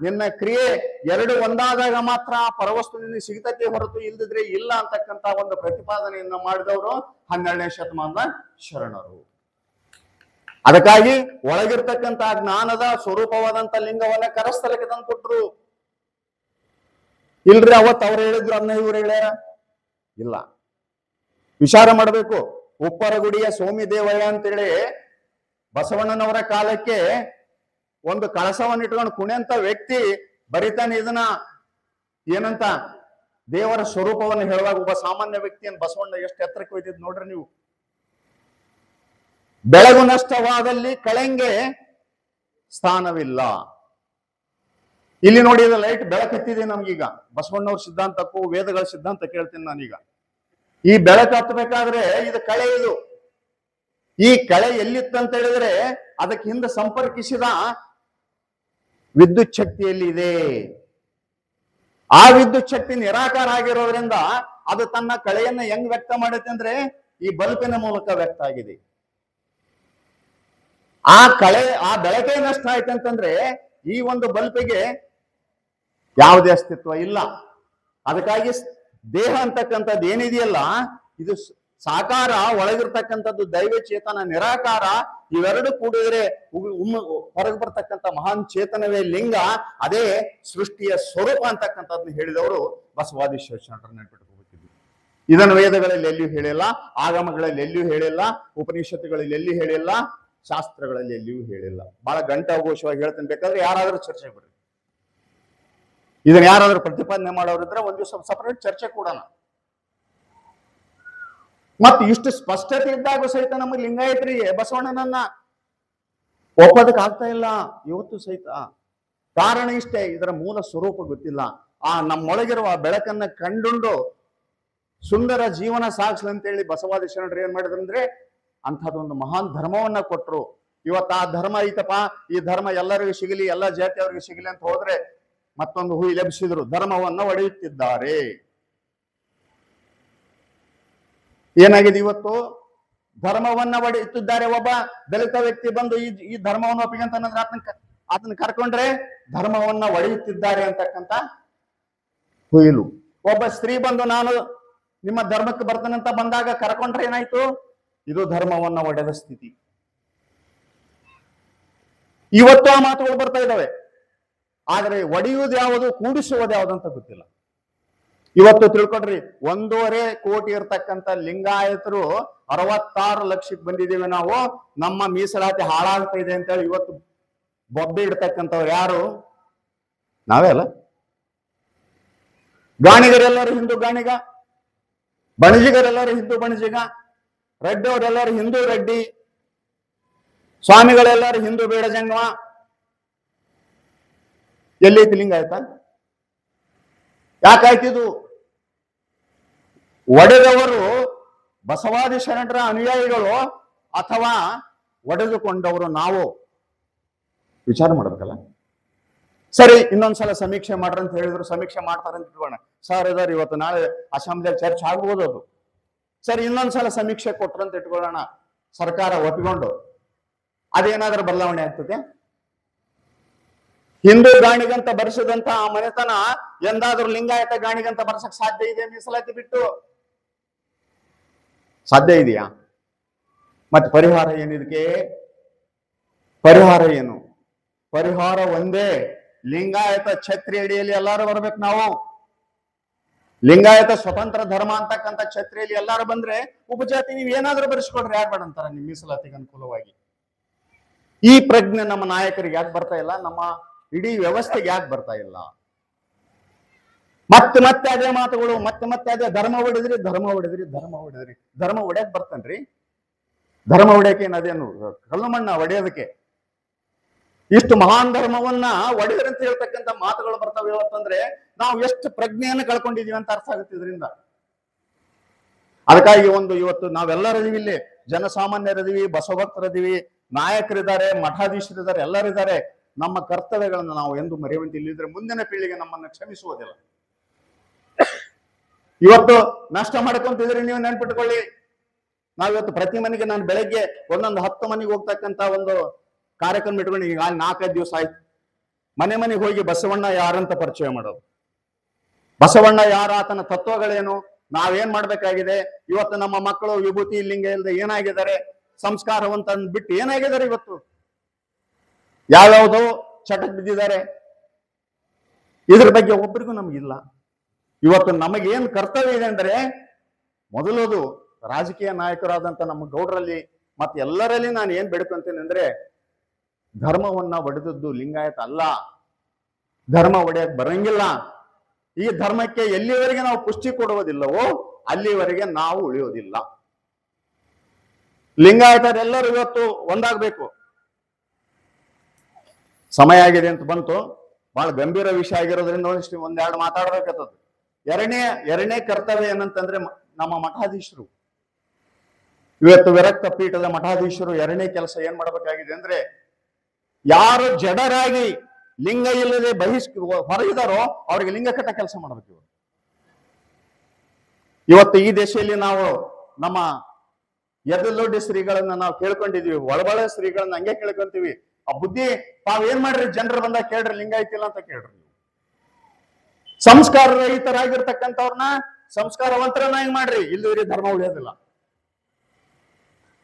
ನಿನ್ನ ಕ್ರಿಯೆ ಎರಡು ಒಂದಾದಾಗ ಮಾತ್ರ ಆ ಪರವಸ್ತು ನಿನ್ನ ಸಿಗ್ತತೆ, ಹೊರತು ಇಲ್ದಿದ್ರೆ ಇಲ್ಲ ಅಂತಕ್ಕಂಥ ಒಂದು ಪ್ರತಿಪಾದನೆಯನ್ನ ಮಾಡಿದವರು 12ನೇ ಶತಮಾನದ ಶರಣರು. ಅದಕ್ಕಾಗಿ ಒಳಗಿರ್ತಕ್ಕಂಥ ಜ್ಞಾನದ ಸ್ವರೂಪವಾದಂತ ಲಿಂಗವನ್ನ ಕರಸ್ಥಲಕ್ಕೆ ತಂದು ಕೊಟ್ರು. ಇಲ್ರಿ ಅವತ್ತು ಅವ್ರು ಹೇಳಿದ್ರು ಅದನ್ನ ಇವ್ರು ಹೇಳ್ಯಾರ? ಇಲ್ಲ. ವಿಚಾರ ಮಾಡಬೇಕು. ಉಪ್ಪರಗುಡಿಯ ಸೋಮಿ ದೇವಯ್ಯ ಅಂತೇಳಿ ಬಸವಣ್ಣನವರ ಕಾಲಕ್ಕೆ ಒಂದು ಕಳಸವನ್ನು ಇಟ್ಕೊಂಡು ಕುಣಿಯಂತ ವ್ಯಕ್ತಿ ಬರಿತಾನೆ ಇದನ್ನ. ಏನಂತ? ದೇವರ ಸ್ವರೂಪವನ್ನು ಹೇಳುವಾಗ ಒಬ್ಬ ಸಾಮಾನ್ಯ ವ್ಯಕ್ತಿಯನ್ನು ಬಸವಣ್ಣ ಎಷ್ಟು ಎತ್ತರಕ್ಕೆ ಹೋಯ್ತಿದ್ ನೋಡ್ರಿ ನೀವು. ಬೆಳಗು ನಷ್ಟವಾದಲ್ಲಿ ಕಳೆಂಗೆ ಸ್ಥಾನವಿಲ್ಲ. ಇಲ್ಲಿ ನೋಡಿ, ಇದು ಲೈಟ್ ಬೆಳಕತ್ತಿದೆ ನಮ್ಗೀಗ. ಬಸವಣ್ಣವ್ರ ಸಿದ್ಧಾಂತಕ್ಕೂ ವೇದಗಳ ಸಿದ್ಧಾಂತ ಕೇಳ್ತೀನಿ ನಾನೀಗ. ಈ ಬೆಳಕು ಹತ್ತಬೇಕಾದ್ರೆ ಇದು ಕಳೆ. ಇದು ಈ ಕಳೆ ಎಲ್ಲಿತ್ತಂತ ಹೇಳಿದ್ರೆ ಅದಕ್ಕೆ ಹಿಂದೆ ಸಂಪರ್ಕಿಸಿದ ವಿದ್ಯುತ್ ಶಕ್ತಿಯಲ್ಲಿ ಇದೆ. ಆ ವಿದ್ಯುತ್ ಶಕ್ತಿ ನಿರಾಕಾರ ಆಗಿರೋದ್ರಿಂದ ಅದು ತನ್ನ ಕಳೆಯನ್ನ ಹೆಂಗ್ ವ್ಯಕ್ತ ಮಾಡುತ್ತೆ ಅಂದ್ರೆ ಈ ಬಲ್ಪಿನ ಮೂಲಕ ವ್ಯಕ್ತ ಆಗಿದೆ. ಆ ಬೆಳಕೆ ನಷ್ಟ ಆಯ್ತಂತಂದ್ರೆ ಈ ಒಂದು ಬಲ್ಪಿಗೆ ಯಾವುದೇ ಅಸ್ತಿತ್ವ ಇಲ್ಲ. ಅದಕ್ಕಾಗಿ ದೇಹ ಅಂತಕ್ಕಂಥದ್ದು ಏನಿದೆಯಲ್ಲ, ಇದು ಸಾಕಾರ, ಒಳಗಿರ್ತಕ್ಕಂಥದ್ದು ದೈವ ಚೇತನ, ನಿರಾಕಾರ. ಇವೆರಡು ಕೂಡಿದ್ರೆ ಹೊರಗೆ ಬರ್ತಕ್ಕಂಥ ಮಹಾನ್ ಚೇತನವೇ ಲಿಂಗ. ಅದೇ ಸೃಷ್ಟಿಯ ಸ್ವರೂಪ ಅಂತಕ್ಕಂಥದ್ದನ್ನ ಹೇಳಿದವರು ಬಸವಾದಿ ಶರಣರು. ನೆನಪಿಟ್ಕೋಬೇಕಿದ್ರು. ಇದನ್ನು ವೇದಗಳಲ್ಲಿ ಎಲ್ಲಿಯೂ ಹೇಳಿಲ್ಲ, ಆಗಮಗಳಲ್ಲಿ ಎಲ್ಲಿಯೂ ಹೇಳಿಲ್ಲ, ಉಪನಿಷತ್ತುಗಳಲ್ಲಿ ಎಲ್ಲಿಯೂ ಹೇಳಿಲ್ಲ, ಶಾಸ್ತ್ರಗಳಲ್ಲಿ ಎಲ್ಲಿಯೂ ಹೇಳಿಲ್ಲ. ಬಹಳ ಘಂಟಾಘೋಷವಾಗಿ ಹೇಳ್ತೇನೆ. ಬೇಕಾದ್ರೆ ಯಾರಾದ್ರೂ ಚರ್ಚೆ ಬರ್ರಿ. ಇದನ್ನ ಯಾರಾದ್ರೂ ಪ್ರತಿಪಾದನೆ ಮಾಡೋರಿದ್ರೆ ಒಂದ್ ದಿವಸ ಸಪರೇಟ್ ಚರ್ಚೆ ಕೊಡೋಣ. ಮತ್ತು ಇಷ್ಟು ಸ್ಪಷ್ಟತೆ ಇದ್ದಾಗ ಸಹಿತ ನಮ್ಮ ಲಿಂಗಾಯತರಿಗೆ ಬಸವಣ್ಣನನ್ನ ಒಪ್ಪೋದಕ್ಕೆ ಆಗ್ತಾ ಇಲ್ಲ ಇವತ್ತು ಸಹಿತ. ಕಾರಣ ಇಷ್ಟೇ, ಇದರ ಮೂಲ ಸ್ವರೂಪ ಗೊತ್ತಿಲ್ಲ. ನಮ್ಮೊಳಗಿರುವ ಬೆಳಕನ್ನ ಕಂಡುಂಡು ಸುಂದರ ಜೀವನ ಸಾಗಿಸ್ಲಿ ಅಂತೇಳಿ ಬಸವಾದಿ ಶರಣರು ಏನ್ ಮಾಡಿದ್ರಂದ್ರೆ ಅಂಥದ್ದೊಂದು ಮಹಾನ್ ಧರ್ಮವನ್ನ ಕೊಟ್ರು. ಇವತ್ತು ಆ ಧರ್ಮ ಐತಪ್ಪ, ಈ ಧರ್ಮ ಎಲ್ಲರಿಗೂ ಸಿಗಲಿ, ಎಲ್ಲ ಜಾತಿಯವರಿಗೆ ಸಿಗಲಿ ಅಂತ ಹೋದ್ರೆ ಮತ್ತೊಂದು ಹುಯಿ ಲಭಿಸಿದ್ರು, ಧರ್ಮವನ್ನ ಒಡೆಯುತ್ತಿದ್ದಾರೆ. ಏನಾಗಿದೆ ಇವತ್ತು? ಧರ್ಮವನ್ನ ಒಡೆಯುತ್ತಿದ್ದಾರೆ. ಒಬ್ಬ ದಲಿತ ವ್ಯಕ್ತಿ ಬಂದು ಈ ಧರ್ಮವನ್ನು ಒಪ್ಪಿಗಂತಂದ್ರೆ ಆತನ ಕರ್ಕೊಂಡ್ರೆ ಧರ್ಮವನ್ನ ಒಡೆಯುತ್ತಿದ್ದಾರೆ ಅಂತಕ್ಕಂಥ ಹುಯಿಲು. ಒಬ್ಬ ಸ್ತ್ರೀ ಬಂದು ನಾನು ನಿಮ್ಮ ಧರ್ಮಕ್ಕೆ ಬರ್ತಾನಂತ ಬಂದಾಗ ಕರ್ಕೊಂಡ್ರೆ ಏನಾಯ್ತು? ಇದು ಧರ್ಮವನ್ನ ಒಡೆದ ಸ್ಥಿತಿ. ಇವತ್ತು ಆ ಮಾತುಗಳು ಬರ್ತಾ ಇದ್ದಾವೆ. ಆದ್ರೆ ಒಡೆಯುವುದು ಯಾವುದು, ಕೂಡಿಸುವುದು ಯಾವುದು ಅಂತ ಗೊತ್ತಿಲ್ಲ. ಇವತ್ತು ತಿಳ್ಕೊಡ್ರಿ, 1.5 ಕೋಟಿ ಇರ್ತಕ್ಕಂಥ ಲಿಂಗಾಯತರು 66 ಲಕ್ಷಕ್ಕೆ ಬಂದಿದ್ದೀವಿ ನಾವು. ನಮ್ಮ ಮೀಸಲಾತಿ ಹಾಳಾಗ್ತಾ ಇದೆ ಅಂತೇಳಿ ಇವತ್ತು ಬೊಬ್ಬೆ ಇಡ್ತಕ್ಕಂಥವ್ರು ಯಾರು? ನಾವೇ ಅಲ್ಲ. ಗಾಣಿಗರೆಲ್ಲರೂ ಹಿಂದೂ ಗಾಣಿಗ, ಬಣಜಿಗರೆಲ್ಲರೂ ಹಿಂದೂ ಬಣಜಿಗ, ರೆಡ್ಡಿ ಅವರೆಲ್ಲರೂ ಹಿಂದೂ ರೆಡ್ಡಿ, ಸ್ವಾಮಿಗಳೆಲ್ಲರೂ ಹಿಂದೂ ಬೇಡ ಜಂಗಮ. ಎಲ್ಲೈತಿ ಲಿಂಗಾಯತ? ಯಾಕಾಯ್ತಿದು? ಒಡೆದವರು ಬಸವಾದಿ ಶರಣರ ಅನುಯಾಯಿಗಳು ಅಥವಾ ಒಡೆದುಕೊಂಡವರು ನಾವು? ವಿಚಾರ ಮಾಡ್ಬೇಕಲ್ಲ. ಸರಿ, ಇನ್ನೊಂದ್ಸಲ ಸಮೀಕ್ಷೆ ಮಾಡ್ರಿ ಅಂತ ಹೇಳಿದ್ರು, ಸಮೀಕ್ಷೆ ಮಾಡ್ತಾರೆ ಅಂತ ಇಟ್ಕೋಣ. ಸರ್ ಇದಾರೆ, ಇವತ್ತು ನಾಳೆ ಅಸೆಂಬ್ಲಿಯಲ್ಲಿ ಚರ್ಚೆ ಆಗ್ಬೋದು ಅದು. ಸರಿ, ಇನ್ನೊಂದ್ಸಲ ಸಮೀಕ್ಷೆ ಕೊಟ್ರಂತ ಇಟ್ಕೊಳ್ಳೋಣ, ಸರ್ಕಾರ ಒಪ್ಪಿಕೊಂಡು ಅದೇನಾದ್ರೂ ಬದಲಾವಣೆ ಆಗ್ತದೆ? ಹಿಂದೂ ಗಾಣಿಗಂತ ಬರೆಸಿದಂತ ಆ ಮನೆತನ ಎಂದಾದ್ರೂ ಲಿಂಗಾಯತ ಗಾಣಿಗಂತ ಬರ್ಸಕ್ ಸಾಧ್ಯ ಇದೆ? ಮೀಸಲಾತಿ ಬಿಟ್ಟು ಸಾಧ್ಯ ಇದೆಯಾ? ಮತ್ತೆ ಪರಿಹಾರ ಏನಿದಕ್ಕೆ? ಪರಿಹಾರ ಏನು? ಪರಿಹಾರ ಒಂದೇ, ಲಿಂಗಾಯತ ಛತ್ರಿ ಅಡಿಯಲ್ಲಿ ಎಲ್ಲಾರು ಬರ್ಬೇಕು. ನಾವು ಲಿಂಗಾಯತ ಸ್ವತಂತ್ರ ಧರ್ಮ ಅಂತಕ್ಕಂಥ ಛತ್ರಿಯಲ್ಲಿ ಎಲ್ಲಾರು ಬಂದ್ರೆ ಉಪಜಾತಿ ನೀವು ಏನಾದ್ರೂ ಬರೆಸ್ಕೊಡ್ರಿ, ಯಾರು ಬೇಡ ಅಂತಾರ ನಿಮ್ ಮೀಸಲಾತಿಗೆ ಅನುಕೂಲವಾಗಿ. ಈ ಪ್ರಜ್ಞೆ ನಮ್ಮ ನಾಯಕರಿಗೆ ಯಾಕೆ ಬರ್ತಾ ಇಲ್ಲ? ನಮ್ಮ ಇಡೀ ವ್ಯವಸ್ಥೆಗೆ ಯಾಕೆ ಬರ್ತಾ ಇಲ್ಲ? ಮತ್ತೆ ಮತ್ತೆ ಅದೇ ಮಾತುಗಳು, ಮತ್ತೆ ಅದೇ ಧರ್ಮ ಹೊಡೆದ್ರಿ, ಧರ್ಮ ಹೊಡೆದ್ರಿ, ಧರ್ಮ ಹೊಡೆದ್ರಿ. ಧರ್ಮ ಹೊಡ್ಯಕ್ ಬರ್ತನ್ರಿ? ಧರ್ಮ ಹೊಡ್ಯಕ್ಕೆ ಅದೇನು ಕಲ್ಲು ಮಣ್ಣ ಹೊಡೆಯೋದಕ್ಕೆ? ಇಷ್ಟು ಮಹಾನ್ ಧರ್ಮವನ್ನ ಒಡೆದ್ರಿ ಅಂತ ಹೇಳ್ತಕ್ಕಂಥ ಮಾತುಗಳು ಬರ್ತಾವೆ ಇವತ್ತಂದ್ರೆ ನಾವು ಎಷ್ಟು ಪ್ರಜ್ಞೆಯನ್ನು ಕಳ್ಕೊಂಡಿದೀವಿ ಅಂತ ಅರ್ಥ ಆಗುತ್ತೆ ಇದರಿಂದ. ಅದಕ್ಕಾಗಿ ಇವತ್ತು ನಾವೆಲ್ಲರದೀವಿ, ಇಲ್ಲಿ ಜನಸಾಮಾನ್ಯರದೀವಿ, ಬಸವಭಕ್ತರದೀವಿ, ನಾಯಕರಿದ್ದಾರೆ, ಮಠಾಧೀಶರಿದ್ದಾರೆ, ಎಲ್ಲರಿದ್ದಾರೆ. ನಮ್ಮ ಕರ್ತವ್ಯಗಳನ್ನ ನಾವು ಎಂದು ಮರೆಯುವಂತೆ ಇಲ್ಲಿದ್ರೆ ಮುಂದಿನ ಪೀಳಿಗೆ ನಮ್ಮನ್ನ ಕ್ಷಮಿಸುವುದಿಲ್ಲ. ಇವತ್ತು ನಷ್ಟ ಮಾಡ್ಕೊಂತಿದ್ರಿ, ನೀವು ನೆನ್ಪಿಟ್ಕೊಳ್ಳಿ. ನಾವಿವತ್ತು ಪ್ರತಿ ಮನೆಗೆ ನಾನು ಬೆಳಗ್ಗೆ 10 ಮನೆಗೆ ಹೋಗ್ತಕ್ಕಂತ ಒಂದು ಕಾರ್ಯಕ್ರಮ ಇಟ್ಕೊಂಡು ಈಗ 4-5 ದಿವಸ ಆಯ್ತು. ಮನೆಗೆ ಹೋಗಿ ಬಸವಣ್ಣ ಯಾರಂತ ಪರಿಚಯ ಮಾಡೋದು, ಬಸವಣ್ಣ ಯಾರ, ಆತನ ತತ್ವಗಳೇನು, ನಾವೇನ್ ಮಾಡ್ಬೇಕಾಗಿದೆ. ಇವತ್ತು ನಮ್ಮ ಮಕ್ಕಳು ವಿಭೂತಿ ಲಿಂಗ ಇಲ್ಲದೆ ಏನಾಗಿದ್ದಾರೆ, ಸಂಸ್ಕಾರವಂತ ಬಿಟ್ಟು ಏನಾಗಿದ್ದಾರೆ, ಇವತ್ತು ಯಾವ್ಯಾವುದೋ ಚಟಕ್ ಬಿದ್ದಿದ್ದಾರೆ. ಇದ್ರ ಬಗ್ಗೆ ಒಬ್ಬರಿಗೂ ನಮಗಿಲ್ಲ. ಇವತ್ತು ನಮಗೇನ್ ಕರ್ತವ್ಯ ಇದೆ ಅಂದ್ರೆ, ಮೊದಲದು ರಾಜಕೀಯ ನಾಯಕರಾದಂತ ನಮ್ಮ ಗೌಡರಲ್ಲಿ ಮತ್ತೆ ಎಲ್ಲರಲ್ಲಿ ನಾನು ಏನ್ ಬೇಡ್ಕೊಂತೇನೆ ಅಂದ್ರೆ, ಧರ್ಮವನ್ನ ಒಡೆದದ್ದು ಲಿಂಗಾಯತ ಅಲ್ಲ, ಧರ್ಮ ಒಡೆಯಕ್ ಬರಂಗಿಲ್ಲ. ಈ ಧರ್ಮಕ್ಕೆ ಎಲ್ಲಿವರೆಗೆ ನಾವು ಪುಷ್ಟಿ ಕೊಡುವುದಿಲ್ಲವೋ ಅಲ್ಲಿವರೆಗೆ ನಾವು ಉಳಿಯೋದಿಲ್ಲ. ಲಿಂಗಾಯತರೆಲ್ಲರೂ ಇವತ್ತು ಒಂದಾಗಬೇಕು. ಸಮಯ ಆಗಿದೆ ಅಂತ ಬಂತು, ಬಹಳ ಗಂಭೀರ ವಿಷಯ ಆಗಿರೋದ್ರಿಂದ ಒಂದೆರಡು ಮಾತಾಡ್ಬೇಕಾಗ್ತದೆ. ಎರಡನೇ ಕರ್ತವ್ಯ ಏನಂತಂದ್ರೆ, ನಮ್ಮ ಮಠಾಧೀಶರು ಇವತ್ತು ವಿರಕ್ತ ಪೀಠದ ಮಠಾಧೀಶರು ಎರಡನೇ ಕೆಲಸ ಏನ್ ಮಾಡ್ಬೇಕಾಗಿದೆ ಅಂದ್ರೆ, ಯಾರು ಜಡರಾಗಿ ಲಿಂಗ ಇಲ್ಲದೆ ಹೊರಗಿದಾರೋ ಅವ್ರಿಗೆ ಲಿಂಗ ಕಟ್ಟ ಕೆಲಸ ಮಾಡ್ಬೇಕು. ಇವತ್ತು ಈ ದೇಶದಲ್ಲಿ ನಾವು ನಮ್ಮ ಎದಲೊಡ್ಡಿ ಶ್ರೀಗಳನ್ನ ನಾವು ಕೇಳ್ಕೊಂಡಿದೀವಿ, ಒಳಬಳ ಶ್ರೀಗಳನ್ನ ಹಂಗೆ ಕೇಳ್ಕೊಂತೀವಿ. ಆ ಬುದ್ಧಿ ತಾವೇನ್ ಮಾಡ್ರಿ, ಜನರು ಬಂದಾಗ ಕೇಳ್ರಿ, ಲಿಂಗಾಯತಿಲ್ಲ ಅಂತ ಕೇಳ್ರಿ. ಸಂಸ್ಕಾರ ರಹಿತರಾಗಿರ್ತಕ್ಕಂಥವ್ರನ್ನ ಸಂಸ್ಕಾರವಂತರನ್ನಾಗಿ ಮಾಡ್ರಿ, ಇಲ್ಲಿವರೆಗೆ ಧರ್ಮ ಉಳಿಯೋದಿಲ್ಲ.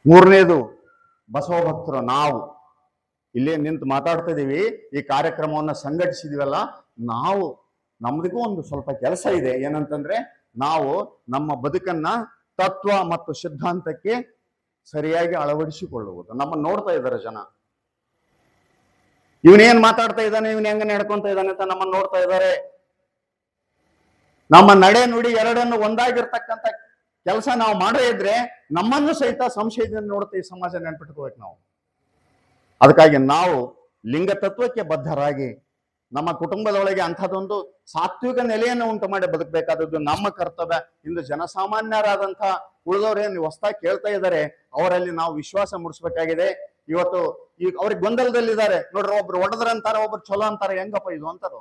ಮೂರನೇದು, ಬಸವ ಭಕ್ತರು ನಾವು ಇಲ್ಲೇ ನಿಂತು ಮಾತಾಡ್ತಾ ಇದೀವಿ, ಈ ಕಾರ್ಯಕ್ರಮವನ್ನ ಸಂಘಟಿಸಿದೀವಲ್ಲ, ನಾವು ನಮ್ದಿಗೂ ಒಂದು ಸ್ವಲ್ಪ ಕೆಲಸ ಇದೆ. ಏನಂತಂದ್ರೆ, ನಾವು ನಮ್ಮ ಬದುಕನ್ನ ತತ್ವ ಮತ್ತು ಸಿದ್ಧಾಂತಕ್ಕೆ ಸರಿಯಾಗಿ ಅಳವಡಿಸಿಕೊಳ್ಳುವುದು. ನಮ್ಮನ್ನು ನೋಡ್ತಾ ಇದ್ದಾರೆ ಜನ, ಇವನೇನ್ ಮಾತಾಡ್ತಾ ಇದ್ದಾನೆ, ಇವನ್ ಹೆಂಗ ನಡ್ಕೊಂತ ಇದ್ದಾನೆ ಅಂತ ನಮ್ಮನ್ನು ನೋಡ್ತಾ ಇದ್ದಾರೆ. ನಮ್ಮ ನಡೆ ನುಡಿ ಎರಡನ್ನು ಒಂದಾಗಿರ್ತಕ್ಕಂಥ ಕೆಲಸ ನಾವು ಮಾಡೇ ಇದ್ರೆ ನಮ್ಮನ್ನು ಸಹಿತ ಸಂಶಯದಿಂದ ನೋಡುತ್ತೆ ಈ ಸಮಾಜ, ನೆನ್ಪಿಟ್ಕೋಬೇಕು ನಾವು. ಅದಕ್ಕಾಗಿ ನಾವು ಲಿಂಗ ತತ್ವಕ್ಕೆ ಬದ್ಧರಾಗಿ ನಮ್ಮ ಕುಟುಂಬದೊಳಗೆ ಅಂಥದ್ದೊಂದು ಸಾತ್ವಿಕ ನೆಲೆಯನ್ನು ಉಂಟು ಮಾಡಿ ಬದುಕಬೇಕಾದದ್ದು ನಮ್ಮ ಕರ್ತವ್ಯ. ಇಂದು ಜನಸಾಮಾನ್ಯರಾದಂಥ ಉಳಿದವರೇನು ಹೊಸದಾಗಿ ಕೇಳ್ತಾ ಇದ್ದಾರೆ, ಅವರಲ್ಲಿ ನಾವು ವಿಶ್ವಾಸ ಮೂಡಿಸ್ಬೇಕಾಗಿದೆ. ಇವತ್ತು ಈಗ ಅವ್ರಿಗೆ ಗೊಂದಲದಲ್ಲಿದ್ದಾರೆ ನೋಡ್ರಿ, ಒಬ್ರು ಒಡೆದ್ರಂತಾರೆ, ಒಬ್ರು ಚಲೋ ಅಂತಾರೆ, ಹೆಂಗಪ್ಪ ಇದು ಅಂತಾರ.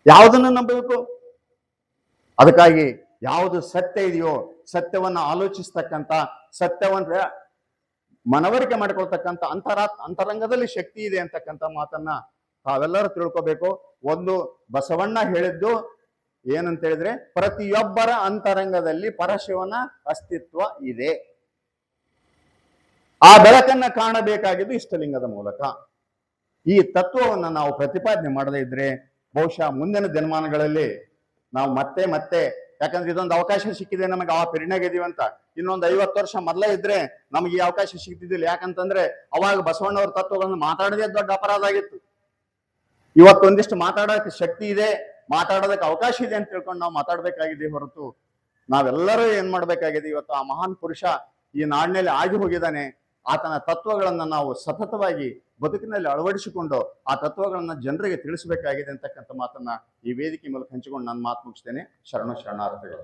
ಯಾವುದನ್ನು ನಂಬಬೇಕು? ಅದಕ್ಕಾಗಿ ಯಾವುದು ಸತ್ಯ ಇದೆಯೋ ಸತ್ಯವನ್ನ ಆಲೋಚಿಸ್ತಕ್ಕಂಥ, ಸತ್ಯವನ್ನ ಮನವರಿಕೆ ಮಾಡಿಕೊಳ್ತಕ್ಕಂಥ ಅಂತರಂಗದಲ್ಲಿ ಶಕ್ತಿ ಇದೆ ಅಂತಕ್ಕಂಥ ಮಾತನ್ನ ತಾವೆಲ್ಲರೂ ತಿಳ್ಕೋಬೇಕು. ಒಂದು ಬಸವಣ್ಣ ಹೇಳಿದ್ದು ಏನಂತ ಹೇಳಿದ್ರೆ, ಪ್ರತಿಯೊಬ್ಬರ ಅಂತರಂಗದಲ್ಲಿ ಪರಶಿವನ ಅಸ್ತಿತ್ವ ಇದೆ. ಆ ಬೆಳಕನ್ನ ಕಾಣಬೇಕಾಗಿದ್ದು ಇಷ್ಟಲಿಂಗದ ಮೂಲಕ. ಈ ತತ್ವವನ್ನ ನಾವು ಪ್ರತಿಪಾದನೆ ಮಾಡದೇ ಇದ್ರೆ ಬಹುಶಃ ಮುಂದಿನ ದಿನಮಾನಗಳಲ್ಲಿ ನಾವು ಮತ್ತೆ ಯಾಕಂದ್ರೆ ಇದೊಂದು ಅವಕಾಶ ಸಿಕ್ಕಿದೆ ನಮಗೆ, ಆ ಪಿರಿನಾಗ ಇದೀವಂತ. ಇನ್ನೊಂದು 50 ವರ್ಷ ಮೊದಲೇ ಇದ್ರೆ ನಮಗೆ ಈ ಅವಕಾಶ ಸಿಗ್ತಿದ್ದಿಲ್ಲ. ಯಾಕಂತಂದ್ರೆ ಅವಾಗ ಬಸವಣ್ಣವ್ರ ತತ್ವಗಳನ್ನು ಮಾತಾಡೋದೇ ದೊಡ್ಡ ಅಪರಾಧ ಆಗಿತ್ತು. ಇವತ್ತು ಒಂದಿಷ್ಟು ಮಾತಾಡೋಕೆ ಶಕ್ತಿ ಇದೆ, ಮಾತಾಡೋದಕ್ಕೆ ಅವಕಾಶ ಇದೆ ಅಂತ ತಿಳ್ಕೊಂಡು ನಾವು ಮಾತಾಡ್ಬೇಕಾಗಿದೆ ಹೊರತು ನಾವೆಲ್ಲರೂ ಏನ್ ಮಾಡ್ಬೇಕಾಗಿದೆ, ಇವತ್ತು ಆ ಮಹಾನ್ ಪುರುಷ ಈ ನಾಡಿನಲ್ಲಿ ಆಗಿ ಹೋಗಿದ್ದಾನೆ, ಆತನ ತತ್ವಗಳನ್ನ ನಾವು ಸತತವಾಗಿ ಬದುಕಿನಲ್ಲಿ ಅಳವಡಿಸಿಕೊಂಡು ಆ ತತ್ವಗಳನ್ನ ಜನರಿಗೆ ತಿಳಿಸಬೇಕಾಗಿದೆ ಅಂತಕ್ಕಂಥ ಮಾತನ್ನ ಈ ವೇದಿಕೆ ಮೂಲಕ ಹಂಚಿಕೊಂಡು ನಾನು ಮಾತು ಮುಗಿಸ್ತೇನೆ. ಶರಣಾರ್ಥಿಗಳು.